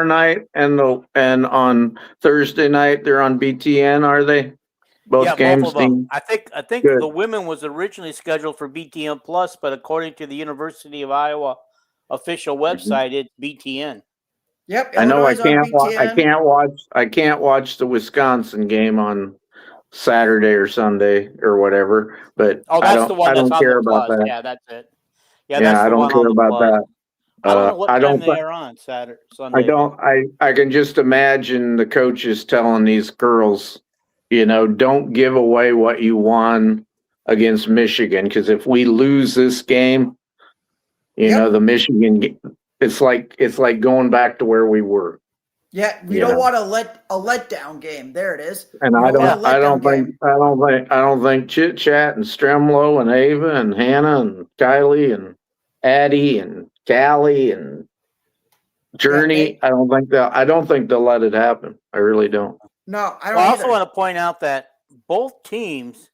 night and on Thursday night they're on BTN, are they? Both games. Both of them. I think the women was originally scheduled for BTN Plus, but according to the University of Iowa official website, it's BTN. Yep. I know I can't watch the Wisconsin game on Saturday or Sunday or whatever, but that's the one that's don't care on the about Plus. that. Yeah, that's it. Yeah, that's I don't care about that. I don't know what time they are on Saturday, Sunday. I can just imagine the coaches telling these girls, don't give away what you won against Michigan, because if we lose this game, the Michigan, it's like going back to where we were. Yeah, we don't want a letdown game. There it is. And I don't think Chit Chat and Stremlo and Ava and Hannah and Kylie and Addie and Callie and Journey. I don't think they'll let it happen. I really don't. No, I don't. I also want to point out that both teams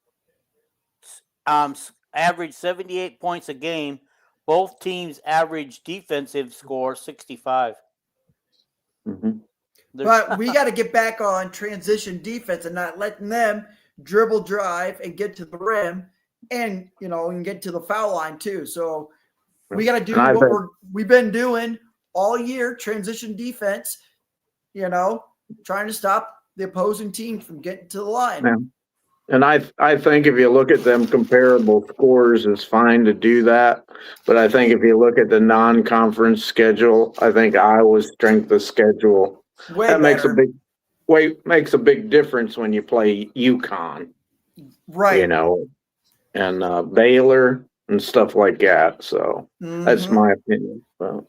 average 78 points a game. Both teams average defensive score 65. Mm-hmm. But we got to get back on transition defense and not letting them dribble, drive, and get to the rim, and get to the foul line too. So we got to do what we've been doing all year: transition defense. Trying to stop the opposing team from getting to the line. Yeah. And I think if you look at them comparable scores, it's fine to do that. But I think if you look at the non-conference schedule, I think Iowa's strength of schedule makes a big difference when you play UConn, right? And Baylor and stuff like that. So that's my opinion. So.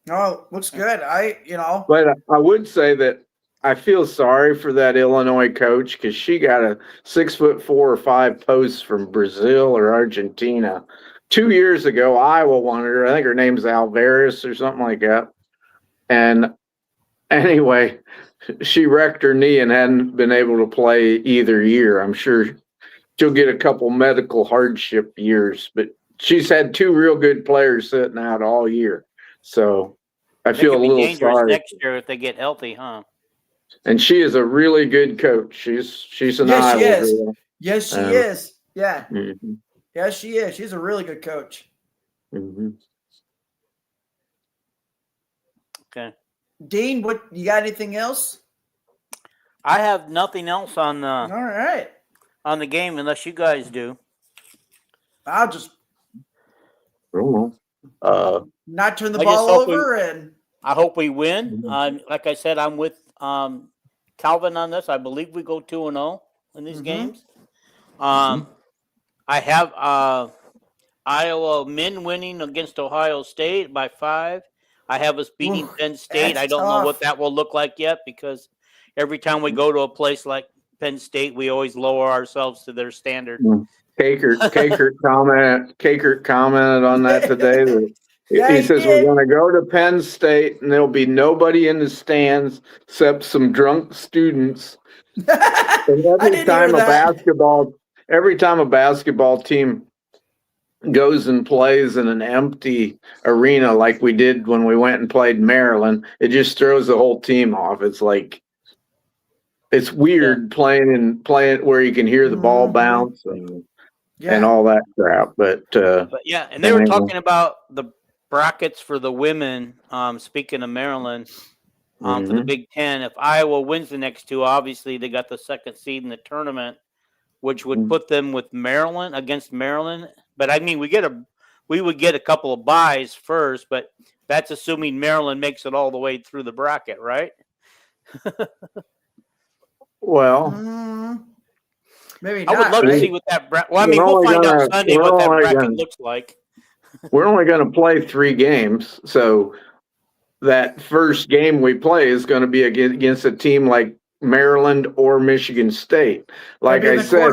Oh, looks good. But I would say that I feel sorry for that Illinois coach because she got a 6'4" or 5 post from Brazil or Argentina. 2 years ago, Iowa wanted her. I think her name's Alvarez or something like that. And anyway, she wrecked her knee and hadn't been able to play either year. I'm sure she'll get a couple medical hardship years, but she's had 2 real good players sitting out all year. So I feel a little dangerous sorry. next year if they get healthy, huh? And she is a really good coach. She's an Yes, Iowa she is. girl. Yes, she is. Yeah. Mm-hmm. Yes, she is. She's a really good coach. Mm-hmm. Okay. Dean, what you got? Anything else? I have nothing else on All right. the game unless you guys do. I'll just not turn the I ball just hope over and I hope we win. Mhm. Like I said, I'm with Calvin on this. I believe we go 2-0 in these games. I have Iowa men winning against Ohio State by 5. I have us beating Penn State. I don't know what that will look like yet because every time we go to a place like Penn State, we always lower ourselves to their standard. Kakert commented on that today. Yeah, he says we're going to go to Penn State and there'll be nobody in the stands except some drunk students. And every time a basketball team goes and plays in an empty arena like we did when we went and played Maryland, it just throws the whole team off. It's like it's weird playing where you can hear the ball bounce and all that crap. But yeah, and they were talking about the brackets for the women. Speaking of Maryland, for the Big Ten, if Iowa wins the next 2, obviously they got the 2nd seed in the tournament, which would put them with Maryland against Maryland. But I mean, we would get a couple of buys first, but that's assuming Maryland makes it all the way through the bracket, right? Well, maybe I would love to see what that bracket. Well, I mean, we'll find out Sunday what that bracket looks like. We're only going to play 3 games, so that first game we play is going to be against a team like Maryland or Michigan State. Like I said,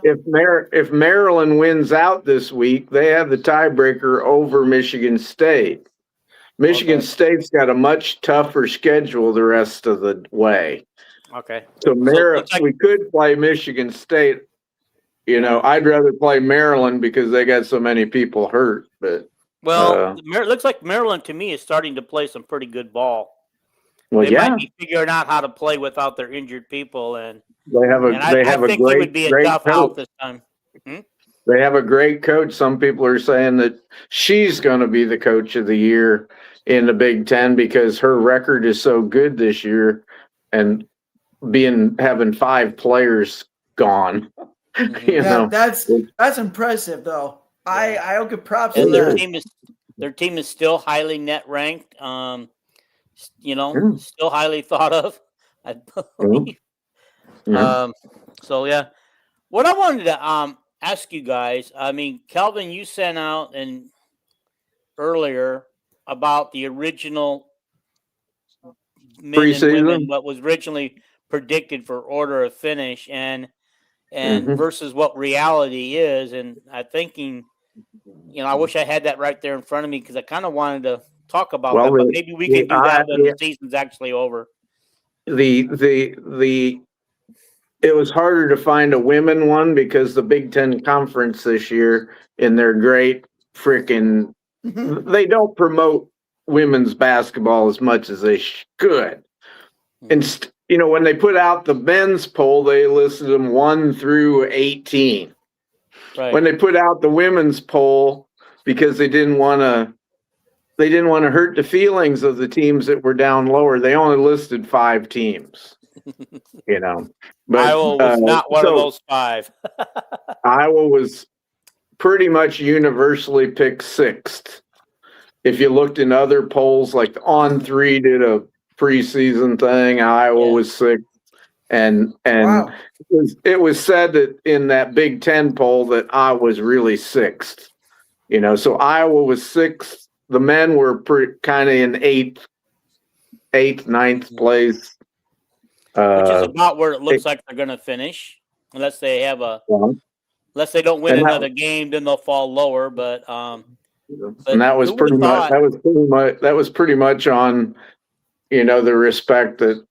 if Maryland wins out this week, they have the tiebreaker over Michigan State. Michigan State's got a much tougher schedule the rest of the way. Okay. So we could play Michigan State. You know, I'd rather play Maryland because they got so many people hurt. But it looks like Maryland to me is starting to play some pretty good ball. Well, they might be figuring out how to play without their injured people, and I think it would be a tough out this time. They have a great coach. Some people are saying that she's going to be the coach of the year in the Big Ten because her record is so good this year, and having 5 players gone. You know, that's impressive though. I'll give props to their team is still highly net ranked. Still highly thought of, I believe. So yeah, what I wanted to ask you guys, I mean, Calvin, you sent out earlier about the original men and women, what was originally predicted for order of finish, and versus what reality is, and I'm thinking, I wish I had that right there in front of me because I kind of wanted to talk about that, but maybe we can do that when the season's actually over. It was harder to find a women one because the Big Ten Conference this year in their great freaking they don't promote women's basketball as much as they should. And when they put out the men's poll, they listed them 1 through 18. Right. When they put out the women's poll, because they didn't want to hurt the feelings of the teams that were down lower, they only listed 5 teams. But Iowa was not one of those 5. Iowa was pretty much universally picked 6th. If you looked in other polls, like On3 did a preseason thing, Iowa was 6th. And wow. it was said that in that Big Ten poll that I was really 6th. So Iowa was 6th. The men were kind of in 8th, 9th place. which is about where it looks like they're going to finish, unless they have unless they don't win another game, then they'll fall lower. But and that was pretty much on, the respect that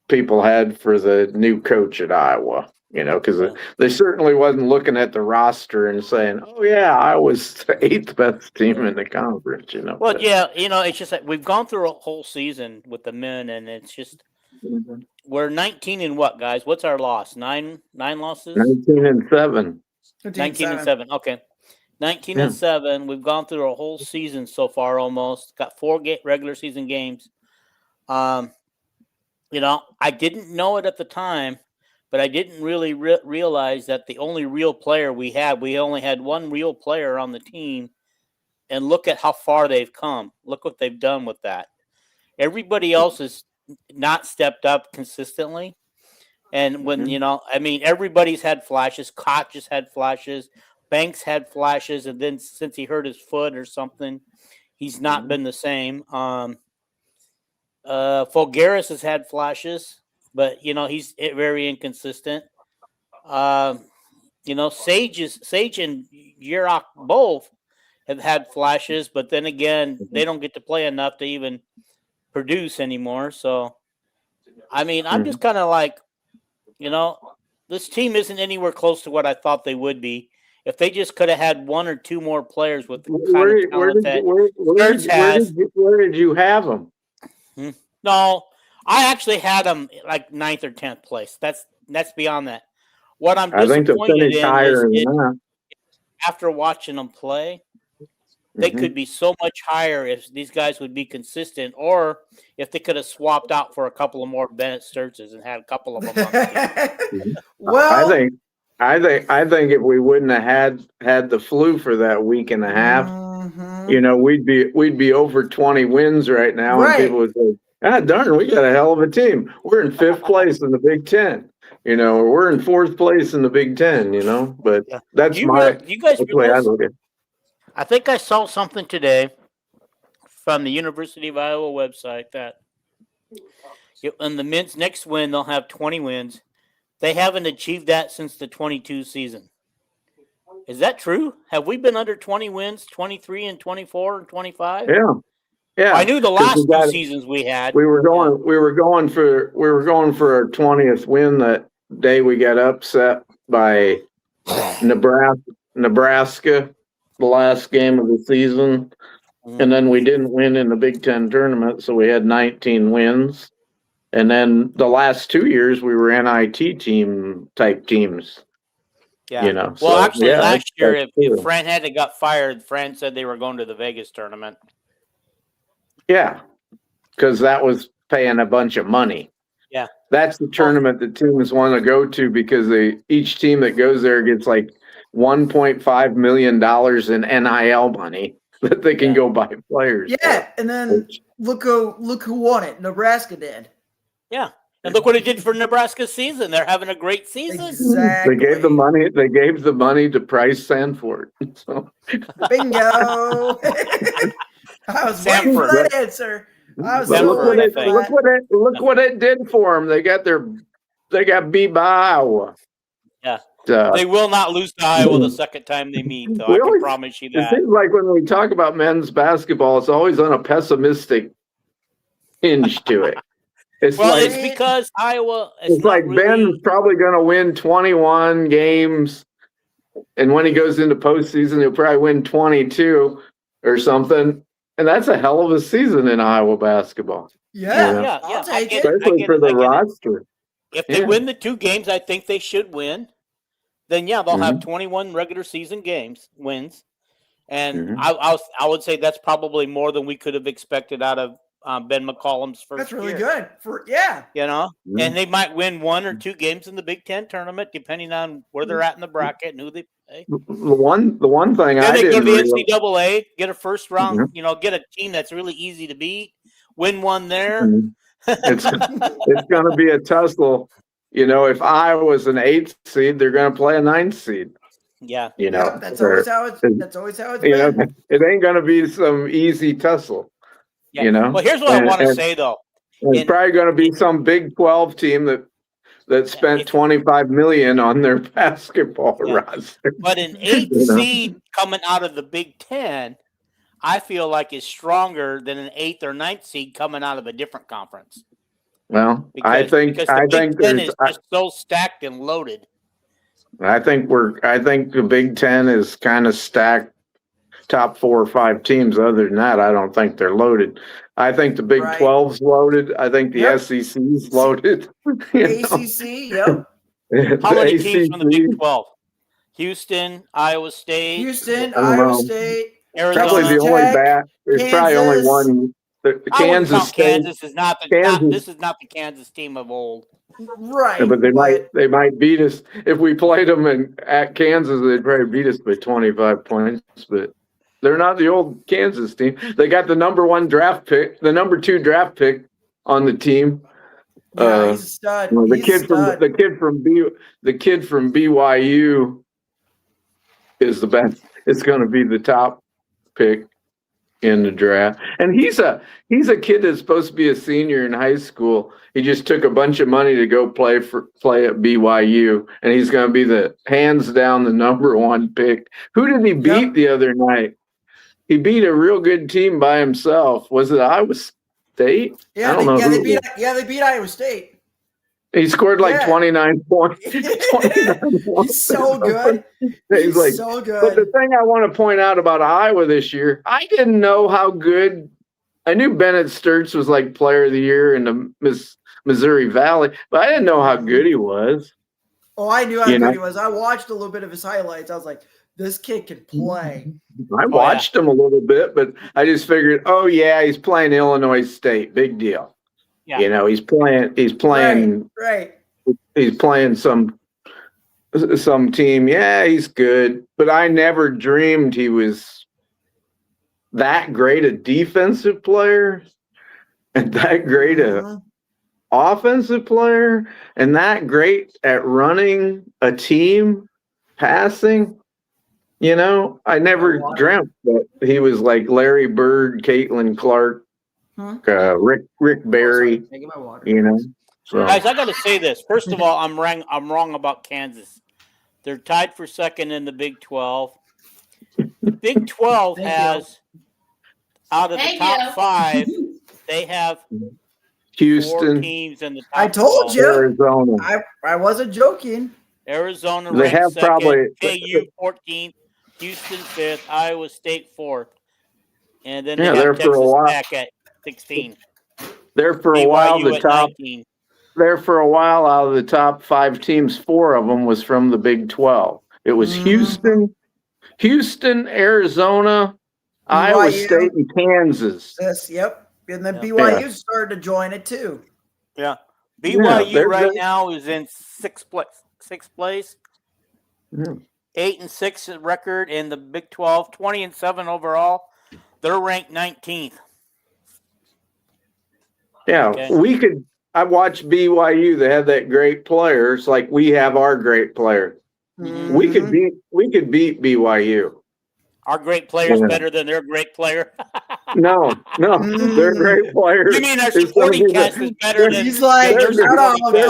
people had for the new coach at Iowa. Because they certainly wasn't looking at the roster and saying, "Oh yeah, Iowa's the 8th best team in the conference." Well, it's just like we've gone through a whole season with the men, and it's just we're 19 and what, guys? What's our loss? Nine losses. 19-7. 19-7. Okay, 19-7. We've gone through a whole season so far. Almost got 4 regular season games. I didn't know it at the time. But I didn't really realize that the only real player we only had one real player on the team. And look at how far they've come. Look what they've done with that. Everybody else has not stepped up consistently. And when, everybody's had flashes. Koch has had flashes. Banks had flashes. And then since he hurt his foot or something, he's not been the same. Fulgaris has had flashes. But, he's very inconsistent. Sage and Yurok both have had flashes, but then again, they don't get to play enough to even produce anymore. So, I'm just kind of like, this team isn't anywhere close to what I thought they would be. If they just could have had 1 or 2 more players with the kind of talent that Sturz has. Where did you have them? No. I actually had them like 9th or 10th place. That's beyond that. What I'm disappointed in is after watching them play, they could be so much higher if these guys would be consistent, or if they could have swapped out for a couple of more Bennett Sturtzes and had a couple of them on the team. Well, I think if we wouldn't have had the flu for that week and a half, we'd be over 20 wins right now, and people would say, darn, we got a hell of a team. We're in 5th place in the Big Ten. We're in 4th place in the Big Ten, but that's you guys the way I look at it. I think I saw something today from the University of Iowa website that in the men's next win, they'll have 20 wins. They haven't achieved that since the 22 season. Is that true? Have we been under 20 wins, 23 and 24 and 25? Yeah, I knew the last 2 seasons we had. We were going for our 20th win that day. We got upset by Nebraska, the last game of the season, and then we didn't win in the Big Ten tournament, so we had 19 wins. And then the last 2 years we were NIT team type teams. Yeah. Last year, if Fran hadn't got fired, Fran said they were going to the Vegas tournament. Yeah, because that was paying a bunch of money. Yeah. That's the tournament that teams want to go to, because each team that goes there gets like $1.5 million in NIL money that they can go buy players. Yeah, and then look who won it. Nebraska did. Yeah. And look what it did for Nebraska's season. They're having a great season. Exactly. They gave the money to Price Sanford. So. Bingo. I was waiting for that answer. I was look what it did for them. They got beat by Iowa. Yeah. They will not lose to Iowa the second time they meet, though. I can promise you that. It seems like when we talk about men's basketball, it's always on a pessimistic hinge to it. It's because Iowa. It's like Ben's probably going to win 21 games, and when he goes into postseason, he'll probably win 22 or something. And that's a hell of a season in Iowa basketball. Yeah. Especially for the roster. If they win the 2 games I think they should win, then they'll have 21 regular season wins. And I would say that's probably more than we could have expected out of Ben McCollum's first That's really year. good. And they might win 1 or 2 games in the Big Ten tournament, depending on where they're at in the bracket and who they play. The one thing then I they didn't go to the NCAA, get a first round, get a team that's really easy to beat, win 1 there. It's going to be a tussle. If Iowa's an 8th seed, they're going to play a 9th seed. Yeah. That's always how it's been. It ain't going to be some easy tussle. Yeah. Well, here's what I want to say, though. It's probably going to be some Big 12 team that that spent 25 million on their basketball roster. But an 8th seed coming out of the Big Ten, I feel like is stronger than an 8th or 9th seed coming out of a different conference. Well, I think the Big Ten is just so stacked and loaded. I think the Big Ten is kind of stacked. Top 4 or 5 teams. Other than that, I don't think they're loaded. I think the Big 12's loaded. I think the SEC's loaded. ACC, yep. How many teams from the Big 12? Houston, Iowa State, Iowa State, Arizona. Probably the only bad. There's probably only one. Kansas State. Kansas is not the this is not the Kansas team of old. Right. Yeah, but they might beat us if we played them at Kansas. They'd probably beat us by 25 points, but. They're not the old Kansas team. They got the number 1 draft pick, the number 2 draft pick on the team. Yeah, he's a stud. The kid from BYU is the best. It's going to be the top pick in the draft. And he's a kid that's supposed to be a senior in high school. He just took a bunch of money to go play at BYU, and he's going to be the hands down the number 1 pick. Who did he beat the other night? He beat a real good team by himself. Was it Iowa State? Yeah, they beat Iowa State. He scored like 29 points. 29 points. He's so good. He's so good. But the thing I want to point out about Iowa this year, I didn't know how good. I knew Bennett Sturts was like player of the year in the Missouri Valley, but I didn't know how good he was. Oh, I knew how good he was. I watched a little bit of his highlights. I was like, this kid can play. I watched him a little bit, but I just figured, he's playing Illinois State. Big deal. Yeah. He's playing right. He's playing some team. Yeah, he's good. But I never dreamed he was that great a defensive player and that great a offensive player and that great at running a team, passing. I never dreamt that he was like Larry Bird, Caitlin Clark, Rick Barry. So. Guys, I got to say this. First of all, I'm wrong about Kansas. They're tied for second in the Big 12. Big 12 has, out of the top 5, they have Houston 4 teams in the top. I told 12. you, Arizona. I wasn't joking. Arizona they have second, probably KU 14th, Houston 5th, Iowa State 4th, and then they're they have for a while. Texas Tech at 16. They're for a while the top. 19. There for a while, out of the top 5 teams, 4 of them was from the Big 12. It was Houston, Arizona, Iowa State, and Kansas. And then BYU started to join it too. Yeah, BYU now is in sixth place. Yeah. 8-6 record in the Big 12, 20-7 overall. They're ranked 19th. Yeah, I watched BYU. They had that great player. It's like we have our great player. Mm-hmm. We could beat BYU. Our great player is better than their great player. No, their great player. You mean our supporting cast is better than? He's like, their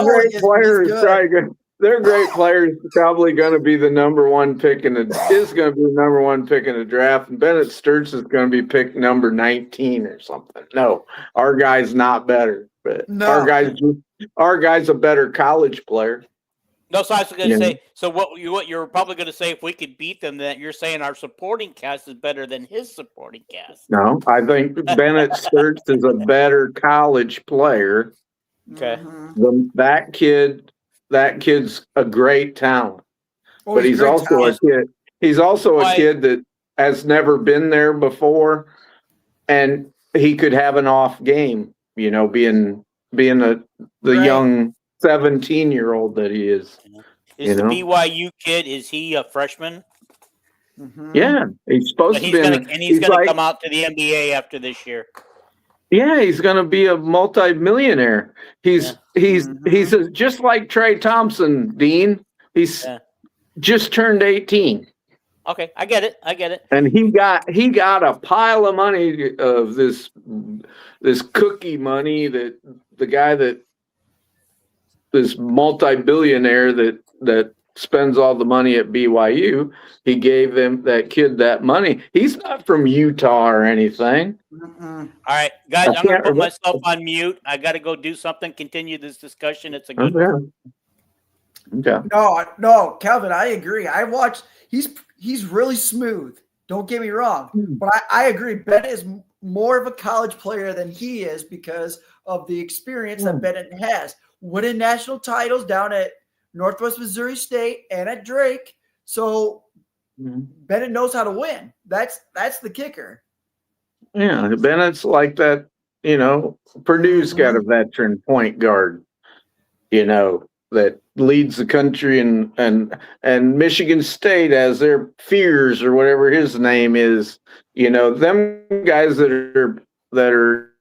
great player is probably good. Their great player is probably going to be the number 1 pick in the number 1 pick in the draft. And Bennett Sturts is going to be picked number 19 or something. No, our guy's not better, but our guy's a better college player. No, so I was going to say. So what you're probably going to say, if we could beat them, that you're saying our supporting cast is better than his supporting cast. No, I think Bennett Sturts is a better college player. Okay, That kid's a great talent, but he's also a kid. He's also a kid that has never been there before, and he could have an off game. Being the young 17-year-old that he is. Is the BYU kid? Is he a freshman? Mm-hmm. Yeah, he's supposed to be. He's going to come out to the NBA after this year. Yeah, he's going to be a multi-millionaire. He's just like Trey Thompson, Dean. He's just turned 18. Okay, I get it. And he got a pile of money of this cookie money that the guy that this multi-billionaire that spends all the money at BYU. He gave that kid that money. He's not from Utah or anything. All right, guys, I'm going to put myself on mute. I got to go do something. Continue this discussion. It's a good one. Okay. No, Calvin, I agree. I watched. He's really smooth. Don't get me wrong, but I agree. Bennett is more of a college player than he is because of the experience that Bennett has, winning national titles down at Northwest Missouri State and at Drake. So Bennett knows how to win. That's the kicker. Yeah, Bennett's like that. Purdue's got a veteran point guard. That leads the country, and Michigan State has their Fears or whatever his name is. Them guys that are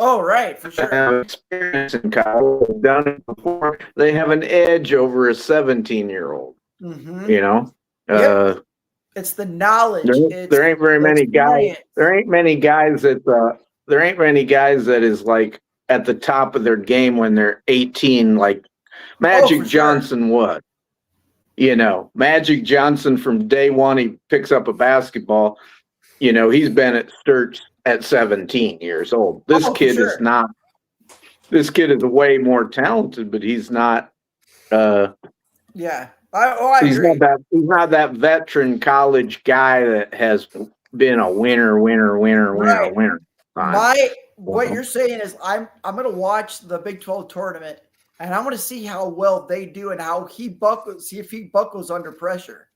oh, right, for sure, have experience in college, done it before. They have an edge over a 17-year-old. Yep. It's the knowledge. There ain't very many guys. There ain't many guys that is like at the top of their game when they're 18, like Magic Johnson was. Magic Johnson from day one, he picks up a basketball. He's been at Sturts at 17 years old. This kid is not. This kid is way more talented, but he's not. Yeah. I agree. He's not that veteran college guy that has been a winner. What you're saying is I'm going to watch the Big 12 tournament, and I'm going to see how well they do and how he buckles. See if he buckles under pressure.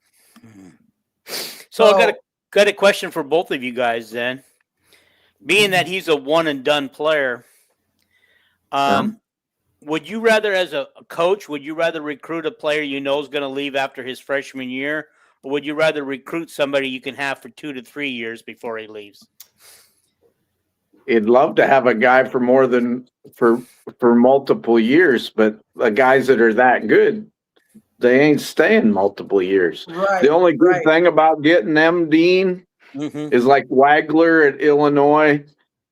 So I got a question for both of you guys then. Being that he's a one and done player, would you rather, as a coach, recruit a player you know is going to leave after his freshman year, or would you rather recruit somebody you can have for 2 to 3 years before he leaves? You'd love to have a guy for more than for multiple years, but the guys that are that good, they ain't staying multiple years. Right. The only good thing about getting them, Dean, is like Wagler at Illinois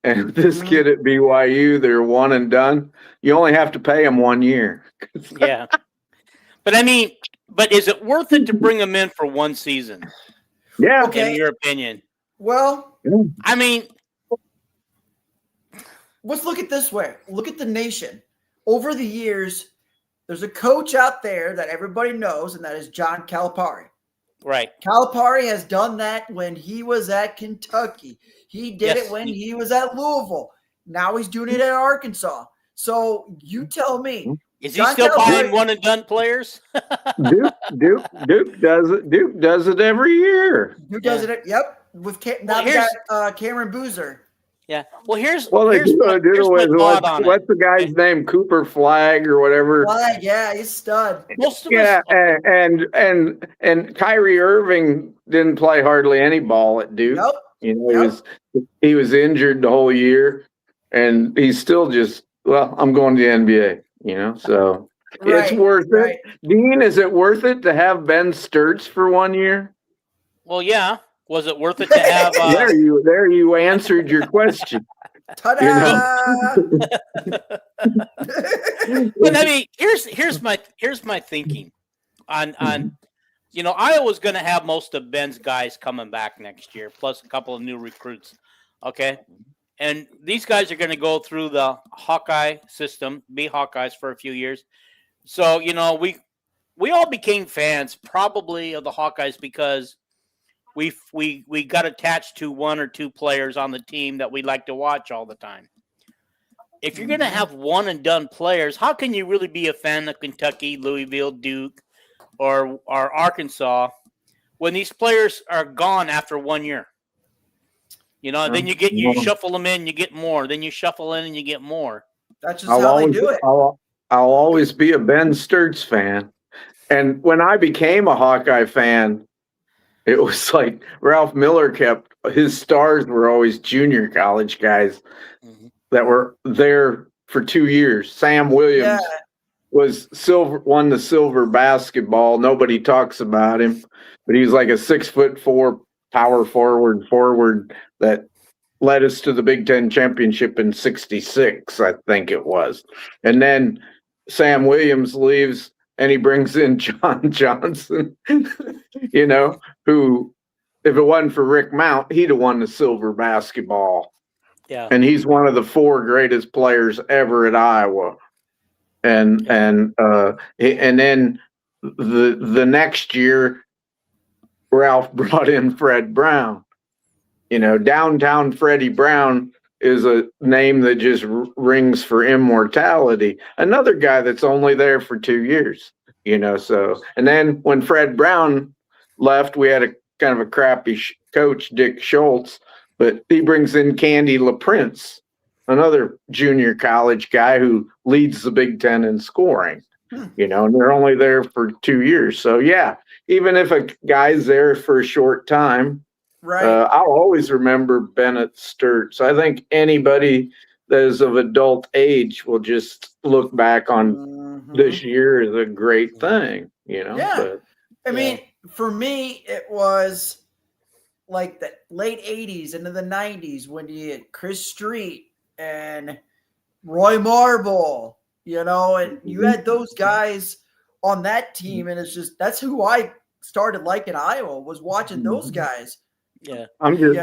and this kid at BYU. They're one and done. You only have to pay them 1 year. Yeah. But is it worth it to bring them in for one season? Yeah. Okay. In your opinion? Well, let's look at it this way. Look at the nation. Over the years, there's a coach out there that everybody knows, and that is John Calipari. Right. Calipari has done that when he was at Kentucky. He did it when he was at Louisville. Now he's doing it at Arkansas. So you tell me. Is he still buying one and done players? Duke does it. Duke does it every year. Duke does it. Yep. With now we got Cameron Boozer. Yeah. Well, here's my what's the guy's name? Cooper Flag or whatever. Flag, yeah, he's stud. And Kyrie Irving didn't play hardly any ball at Duke. Nope. He was injured the whole year, and he's still just I'm going to the NBA. So it's worth it. Dean, is it worth it to have Ben Sturts for 1 year? Well, yeah. Was it worth it to have? There you answered your question. Ta-da! But here's my thinking on Iowa's going to have most of Ben's guys coming back next year, plus a couple of new recruits. Okay, and these guys are going to go through the Hawkeye system, be Hawkeyes for a few years. So we all became fans probably of the Hawkeyes because we got attached to one or two players on the team that we like to watch all the time. If you're going to have one and done players, how can you really be a fan of Kentucky, Louisville, Duke, or Arkansas when these players are gone after 1 year? Then you shuffle them in, you get more. Then you shuffle in and you get more. That's just how they do it. I'll always be a Ben Sturts fan. And when I became a Hawkeye fan, it was like Ralph Miller his stars were always junior college guys that were there for 2 years. Sam Williams won the silver basketball. Nobody talks about him, but he was like a 6'4" power forward that led us to the Big Ten championship in '66, I think it was. And then Sam Williams leaves and he brings in John Johnson, who, if it wasn't for Rick Mount, he'd have won the silver basketball. Yeah. And he's one of the 4 greatest players ever at Iowa. And then the next year, Ralph brought in Fred Brown. Downtown Freddie Brown is a name that just rings for immortality. Another guy that's only there for 2 years, so. And then when Fred Brown left, we had a kind of a crappy coach, Dick Schultz, but he brings in Candy LaPrince, another junior college guy who leads the Big Ten in scoring, and they're only there for 2 years. So, yeah, even if a guy's there for a short time, right. I'll always remember Bennett Sturts. I think anybody that is of adult age will just look back on this year as a great thing, Yeah. But, I mean, for me, it was like the late 80s into the 90s when you had Chris Street and Roy Marble, and you had those guys on that team. And it's just, that's who I started liking Iowa, was watching those guys. Yeah. I'm just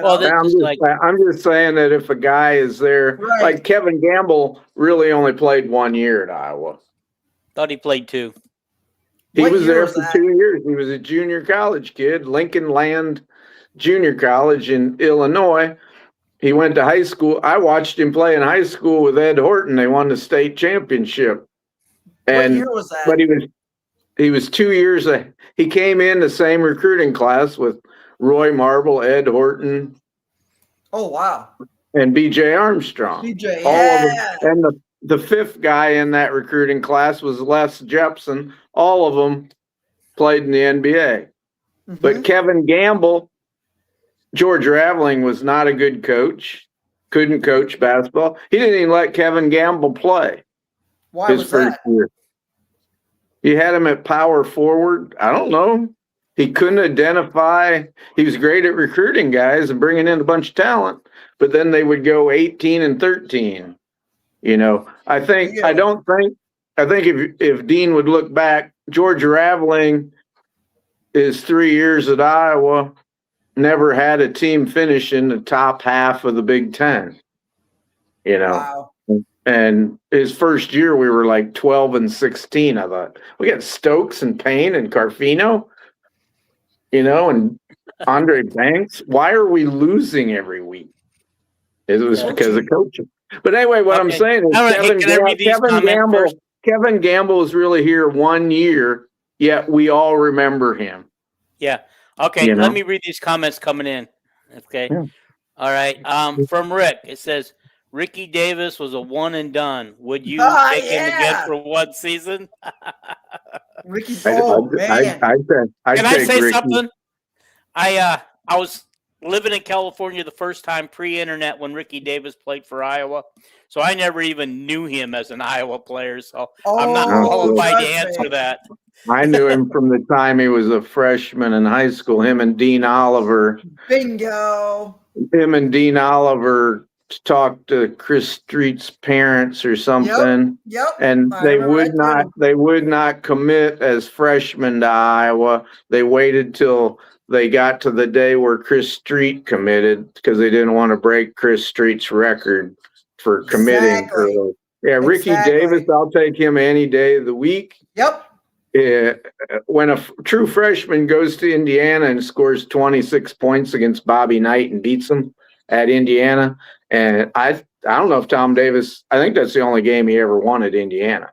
saying that if a guy is there, Right. like Kevin Gamble really only played 1 year at Iowa. Thought he played 2. He What was year there was for that? 2 years. He was a junior college kid, Lincoln Land Junior College in Illinois. He went to high school. I watched him play in high school with Ed Horton. They won the state championship. What year was that? But he was 2 years. He came in the same recruiting class with Roy Marble, Ed Horton, Oh, wow. and B.J. Armstrong. BJ, All of yeah. them. And the 5th guy in that recruiting class was Les Jepson. All of them played in the NBA. But Kevin Gamble, George Raveling was not a good coach, couldn't coach basketball. He didn't even let Kevin Gamble play Why his was first that? year. He had him at power forward. I don't know. He couldn't identify. Think was great at recruiting guys and bringing in a bunch of talent, but then they would go 18 and 13. I think if Dean would look back, George Raveling is 3 years at Iowa, never had a team finish in the top half of the Big Ten. Wow. And his first year, we were like 12 and 16. I thought, we got Stokes and Payne and Carfino, and Andre Banks. Why are we losing every week? It was because of coaching. But anyway, what I'm saying is Kevin Gamble is really here 1 year, yet we all remember him. Yeah. Okay, let me read these comments coming in. Okay. Yeah. All right. From Rick, it says, Ricky Davis was a one and done. Would you take him again for one season? Ricky, man. Can I say Ricky. something? I was living in California the first time pre-internet when Ricky Davis played for Iowa. So I never even knew him as an Iowa player. So I'm not qualified to answer that. I knew him from the time he was a freshman in high school. Him and Dean Oliver. Bingo. Him and Dean Oliver talked to Chris Street's parents or something. Yep. And they would not commit as freshmen to Iowa. They waited till they got to the day where Chris Street committed because they didn't want to break Chris Street's record for committing. Ricky Davis, I'll take him any day of the week. Yep. When a true freshman goes to Indiana and scores 26 points against Bobby Knight and beats them at Indiana, and I don't know if Tom Davis, I think that's the only game he ever won at Indiana.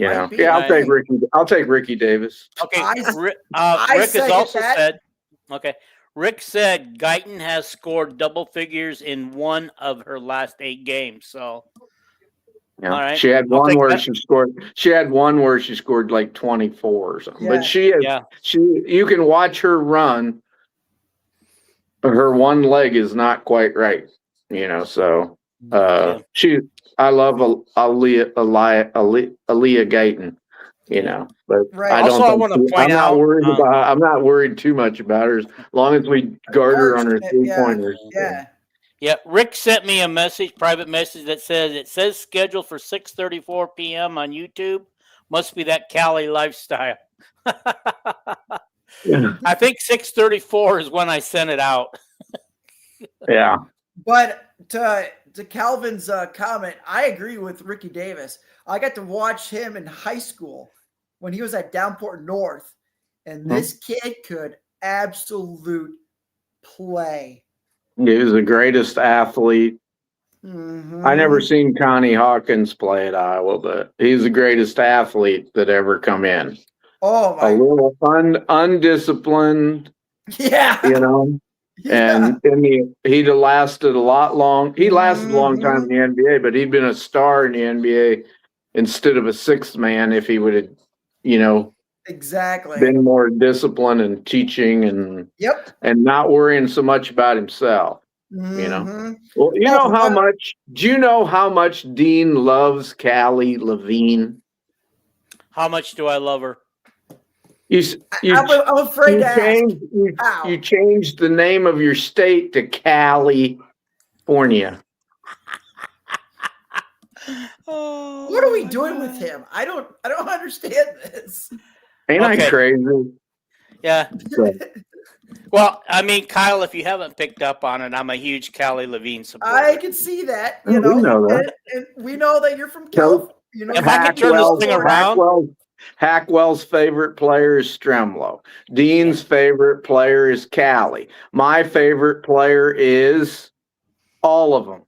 I'll take Ricky Davis. Okay, Rick has also said. Okay, Rick said Guyton has scored double figures in one of her last 8 games. So, yeah, all right. She had one where she scored. She had one where she scored like 24 or something. Yeah. But you can watch her run. Her one leg is not quite right, So I love Aaliyah Guyton, But right. I'm not worried too much about her as long as we guard her on her 3-pointers. Yeah. Yeah, Rick sent me a message, private message that says scheduled for 6:34 p.m. on YouTube. Must be that Cali lifestyle. Yeah. I think 6:34 is when I sent it out. Yeah. But to Calvin's comment, I agree with Ricky Davis. I got to watch him in high school when he was at Downport North, and this kid could absolute play. He was the greatest athlete. I never seen Connie Hawkins play at Iowa, but he's the greatest athlete that ever come in. Oh my! A little undisciplined, Yeah, you know. yeah. And he'd have lasted a lot long. He lasted a long time in the NBA, but he'd been a star in the NBA instead of a sixth man if he would have, you know, Exactly. been more disciplined and teaching and and not worrying so much about himself. You know. Well, do you know how much Dean loves Callie Levine? How much do I love her? I'm afraid to ask. You changed the name of your state to California. What are we doing with him? I don't understand this. Ain't I crazy? Yeah. Well, I mean, Kyle, if you haven't picked up on it, I'm a huge Callie Levine supporter. I can see that. You know, we know that. And we know that you're from California. You know, if I could turn this thing around. Hackwell's favorite player is Stremlo. Dean's favorite player is Callie. My favorite player is all of them.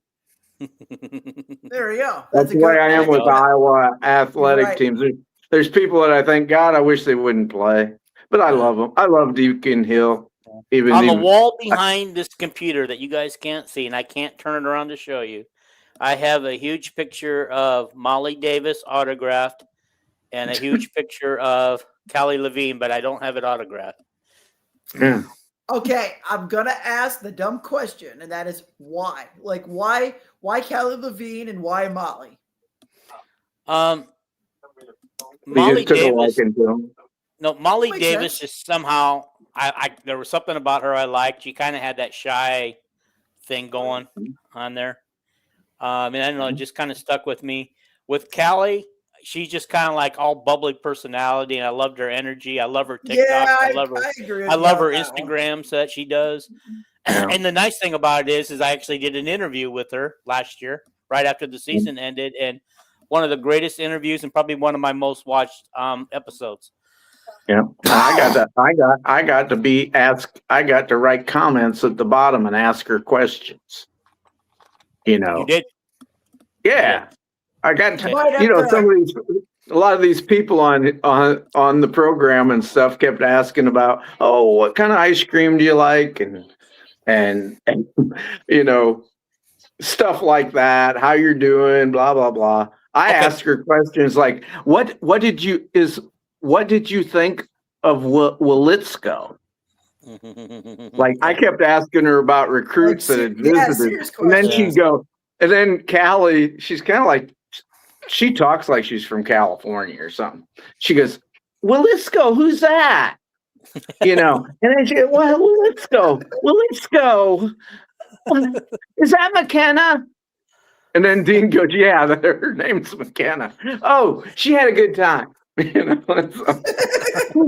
There you go. That's the way I am with Iowa athletic teams. There's people that I think, God, I wish they wouldn't play. But I love them. I love Deacon Hill. On the wall behind this computer that you guys can't see, and I can't turn it around to show you, I have a huge picture of Molly Davis autographed and a huge picture of Callie Levine, but I don't have it autographed. Yeah. Okay, I'm gonna ask the dumb question, and that is why? Like, why Callie Levine and why Molly? Molly Davis. No, Molly Davis sense. is somehow. There was something about her I liked. She kind of had that shy thing going on there. And I don't know, it just kind of stuck with me. With Callie, she's just kind of like all bubbly personality, and I loved her energy. I love her TikTok. Yeah, I love her Instagrams that she does. And the nice thing about it is I actually did an interview with her last year, right after the season ended, and one of the greatest interviews and probably one of my most watched episodes. Yeah, I got to write comments at the bottom and ask her questions. You know, you did. Yeah, I got to. You know, a lot of these people on the program and stuff kept asking about, oh, what kind of ice cream do you like, and you know, stuff like that. How you're doing, blah blah blah. I asked her questions like, what did you think of Walitsko? Like, I kept asking her about recruits that had visited, and then she'd go, and then Callie, she's kind of like, she talks like she's from California or something. She goes, Walitsko, who's that? You know, and then she goes, well, Walitsko, is that McKenna? And then Dean goes, yeah, her name's McKenna. Oh, she had a good time. You know, so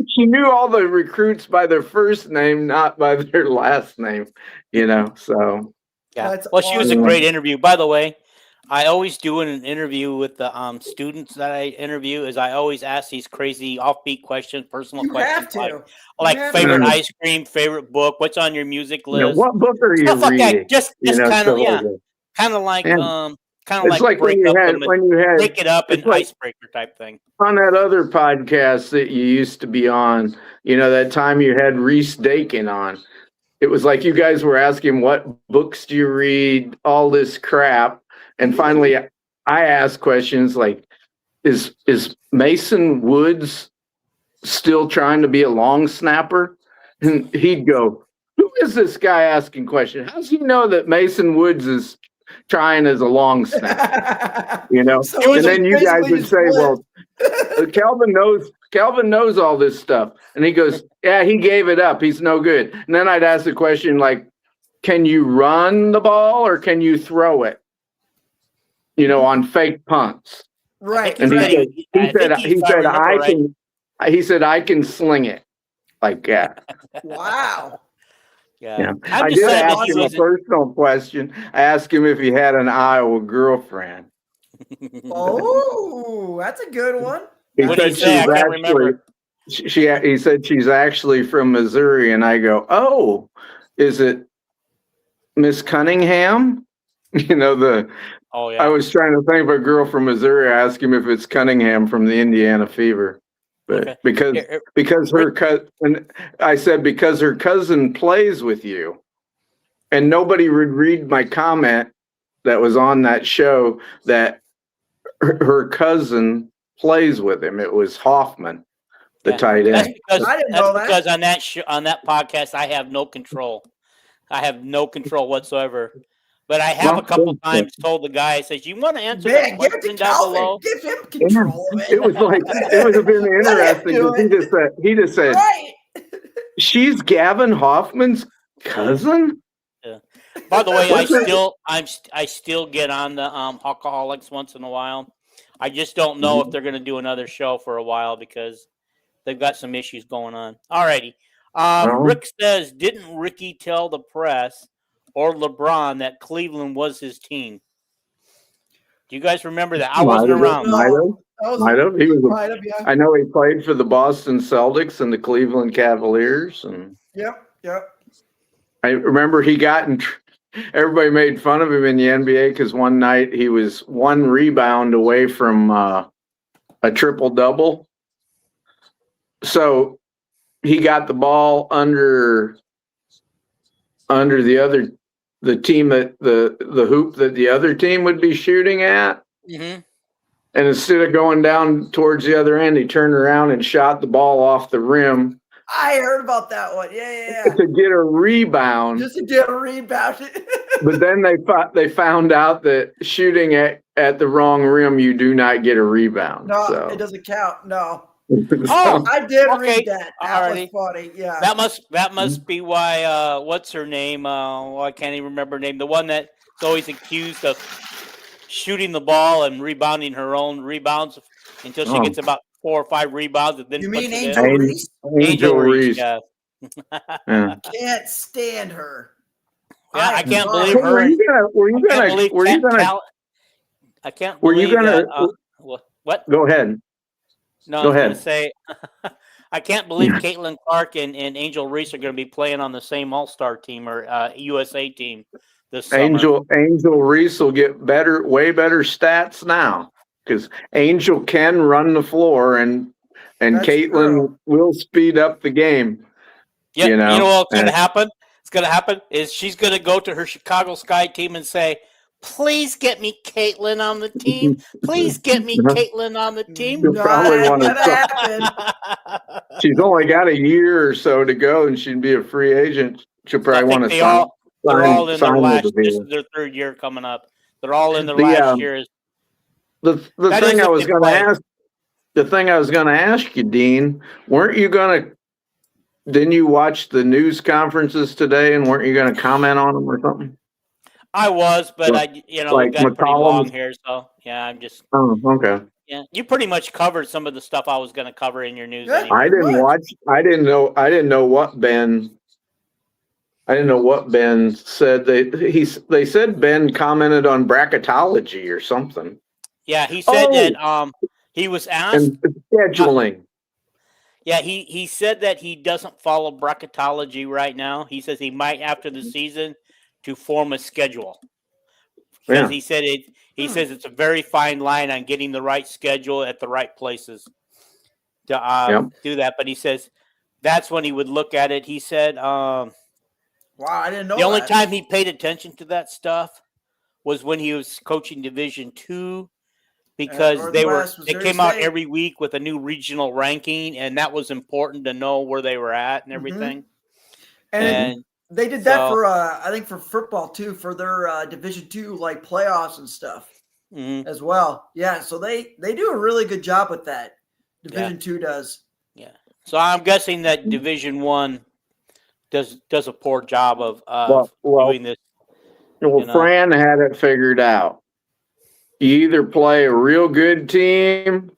she knew all the recruits by their first name, not by their last name. You know, so yeah. Well, she was a great interview. By the way, I always do in an interview with the students that I interview is I always ask these crazy offbeat questions, personal questions, like favorite ice cream, favorite book, what's on your music list, you know, what book are you reading? Like just kind of kind of like break it up and icebreaker type thing. On that other podcast that you used to be on, you know, that time you had Reese Dakin on, it was like you guys were asking what books do you read, all this crap, and finally I asked questions like, is Mason Woods still trying to be a long snapper? And he'd go, who is this guy asking questions? How does he know that Mason Woods is trying as a long snap? You know, so and then you guys would say, well, Kelvin knows all this stuff. And he goes, yeah, he gave it up. He's no good. And then I'd ask the question like, can you run the ball or can you throw it? On fake punts. Right. And right. he said I can sling it like that. Wow. Yeah. I did ask him a personal question. I asked him if he had an Iowa girlfriend. Oh, that's a good one. He said she's actually from Missouri, and I go, oh, is it Miss Cunningham? Oh yeah. I was trying to think of a girl from Missouri. I asked him if it's Cunningham from the Indiana Fever, but because her cousin, I said because her cousin plays with you, and nobody would read my comment that was on that show that her cousin plays with him. It was Hoffman, the tight end. I didn't know that. Because on that podcast, I have no control. I have no control whatsoever. But I have a couple times told the guy, I says, you want to answer that question down below? Give him control of it. It was been interesting. He just said, right. She's Gavin Hoffman's cousin? Yeah. By the way, I still get on the Hawkeyes once in a while. I just don't know if they're going to do another show for a while because they've got some issues going on. All righty. Rick says, didn't Ricky tell the press or LeBron that Cleveland was his team? Do you guys remember that? I wasn't around. Might have. Yeah. I know he played for the Boston Celtics and the Cleveland Cavaliers. And Yep. I remember he got in. Everybody made fun of him in the NBA because one night he was one rebound away from a triple-double. So he got the ball under the team that the hoop that the other team would be shooting at. Mm-hmm. And instead of going down towards the other end, he turned around and shot the ball off the rim. I heard about that one. Yeah. To get a rebound. Just to get a rebound. But then they found out that shooting at the wrong rim, you do not get a rebound. No, so. It doesn't count. No. I did read that. That was funny. Yeah. That must be why. What's her name? I can't even remember her name. The one that's always accused of shooting the ball and rebounding her own rebounds until she gets about 4 or 5 rebounds. And then you mean Angel Reese? Angel Reese. Yeah. Can't stand her. Yeah, I can't believe her. I can't believe that. What? Go ahead. No, I was going to say, I can't believe Caitlin Clark and Angel Reese are going to be playing on the same All-Star team or USA team this summer. Angel Reese will get way better stats now because Angel can run the floor and Caitlin will speed up the game. Yeah, you know what's going to happen? It's going to happen is she's going to go to her Chicago Sky team and say, please get me Caitlin on the team. Please get me Caitlin on the team. She'll probably want to. She's only got a year or so to go, and she'd be a free agent. She'll probably want to sign. They're all in their last. This is their 3rd year coming up. They're all in their last years. The thing I was going to ask. The thing I was going to ask you, Dean, weren't you going to? Didn't you watch the news conferences today, and weren't you going to comment on them or something? I was, but like we got pretty long here, so yeah, I'm just. Oh, okay. Yeah, you pretty much covered some of the stuff I was going to cover in your news. Anyway. I didn't watch. I didn't know what Ben. I didn't know what Ben said. They said Ben commented on bracketology or something. Yeah, he said that he was asked and scheduling. Yeah, he said that he doesn't follow bracketology right now. He says he might after the season to form a schedule. Because he said he says it's a very fine line on getting the right schedule at the right places to do that. But he says that's when he would look at it. He said, "Wow, I didn't know." The only time he paid attention to that stuff was when he was coaching Division II, because they came out every week with a new regional ranking, and that was important to know where they were at and everything. And they did that for I think for football too, for their Division II like playoffs and stuff as well. Yeah, so they do a really good job with that. Division II does. Yeah. So I'm guessing that Division I does a poor job of Well, doing this. Fran had it figured out. You either play a real good team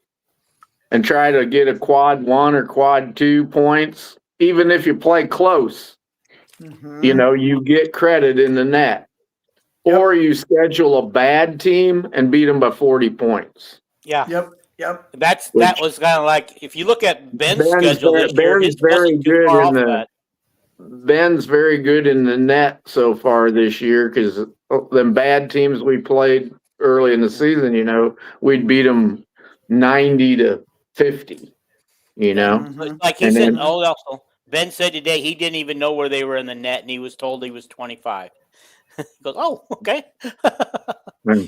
and try to get a quad 1 or quad 2 points, even if you play close. You get credit in the net. Yep. Or you schedule a bad team and beat them by 40 points. Yeah. Yep. That was kind of like, if you look at Ben's schedule this year, Ben's it wasn't too far off that. Ben's very good in the net so far this year because them bad teams we played early in the season, we'd beat them 90-50. Like he said, also Ben said today he didn't even know where they were in the net, and he was told he was 25. He goes, "Oh, okay."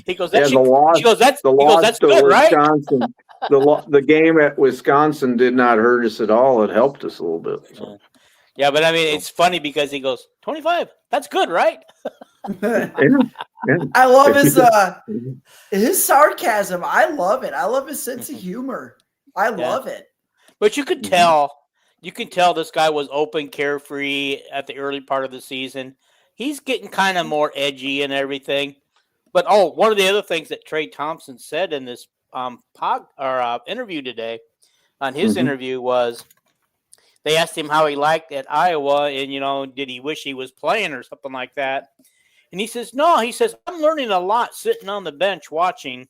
He goes, "That's good, right?" The game at Wisconsin did not hurt us at all. It helped us a little bit. So. Yeah, but I mean, it's funny because he goes, 25. That's good, right? Yeah. I love his sarcasm. I love it. I love his sense of humor. I love it. But you could tell, this guy was open, carefree at the early part of the season. He's getting kind of more edgy and everything. But one of the other things that Trey Thompson said in this interview today, on his interview, was they asked him how he liked at Iowa, and did he wish he was playing or something like that. And he says, no. He says, I'm learning a lot sitting on the bench watching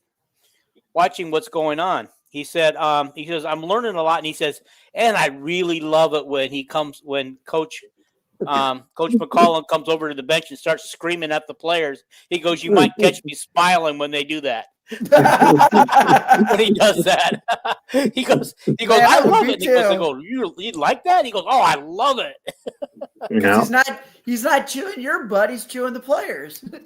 what's going on. He said, I'm learning a lot, and he says, and I really love it when Coach McCollum comes over to the bench and starts screaming at the players. He goes, you might catch me smiling when they do that. When he does that, he goes, I love it. He goes, you like that? He goes, oh, I love it. He's not chewing your butt. He's chewing the players. But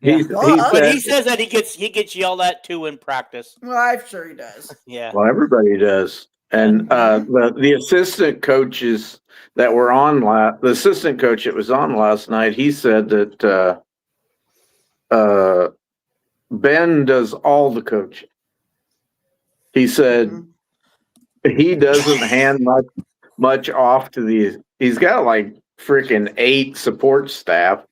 he says that he gets yelled at too in practice. Well, I'm sure he does. Yeah. Well, everybody does. And the assistant coaches that were on the assistant coach that was on last night, he said that Ben does all the coaching. He said he doesn't hand much off to he's got like freaking 8 support staff,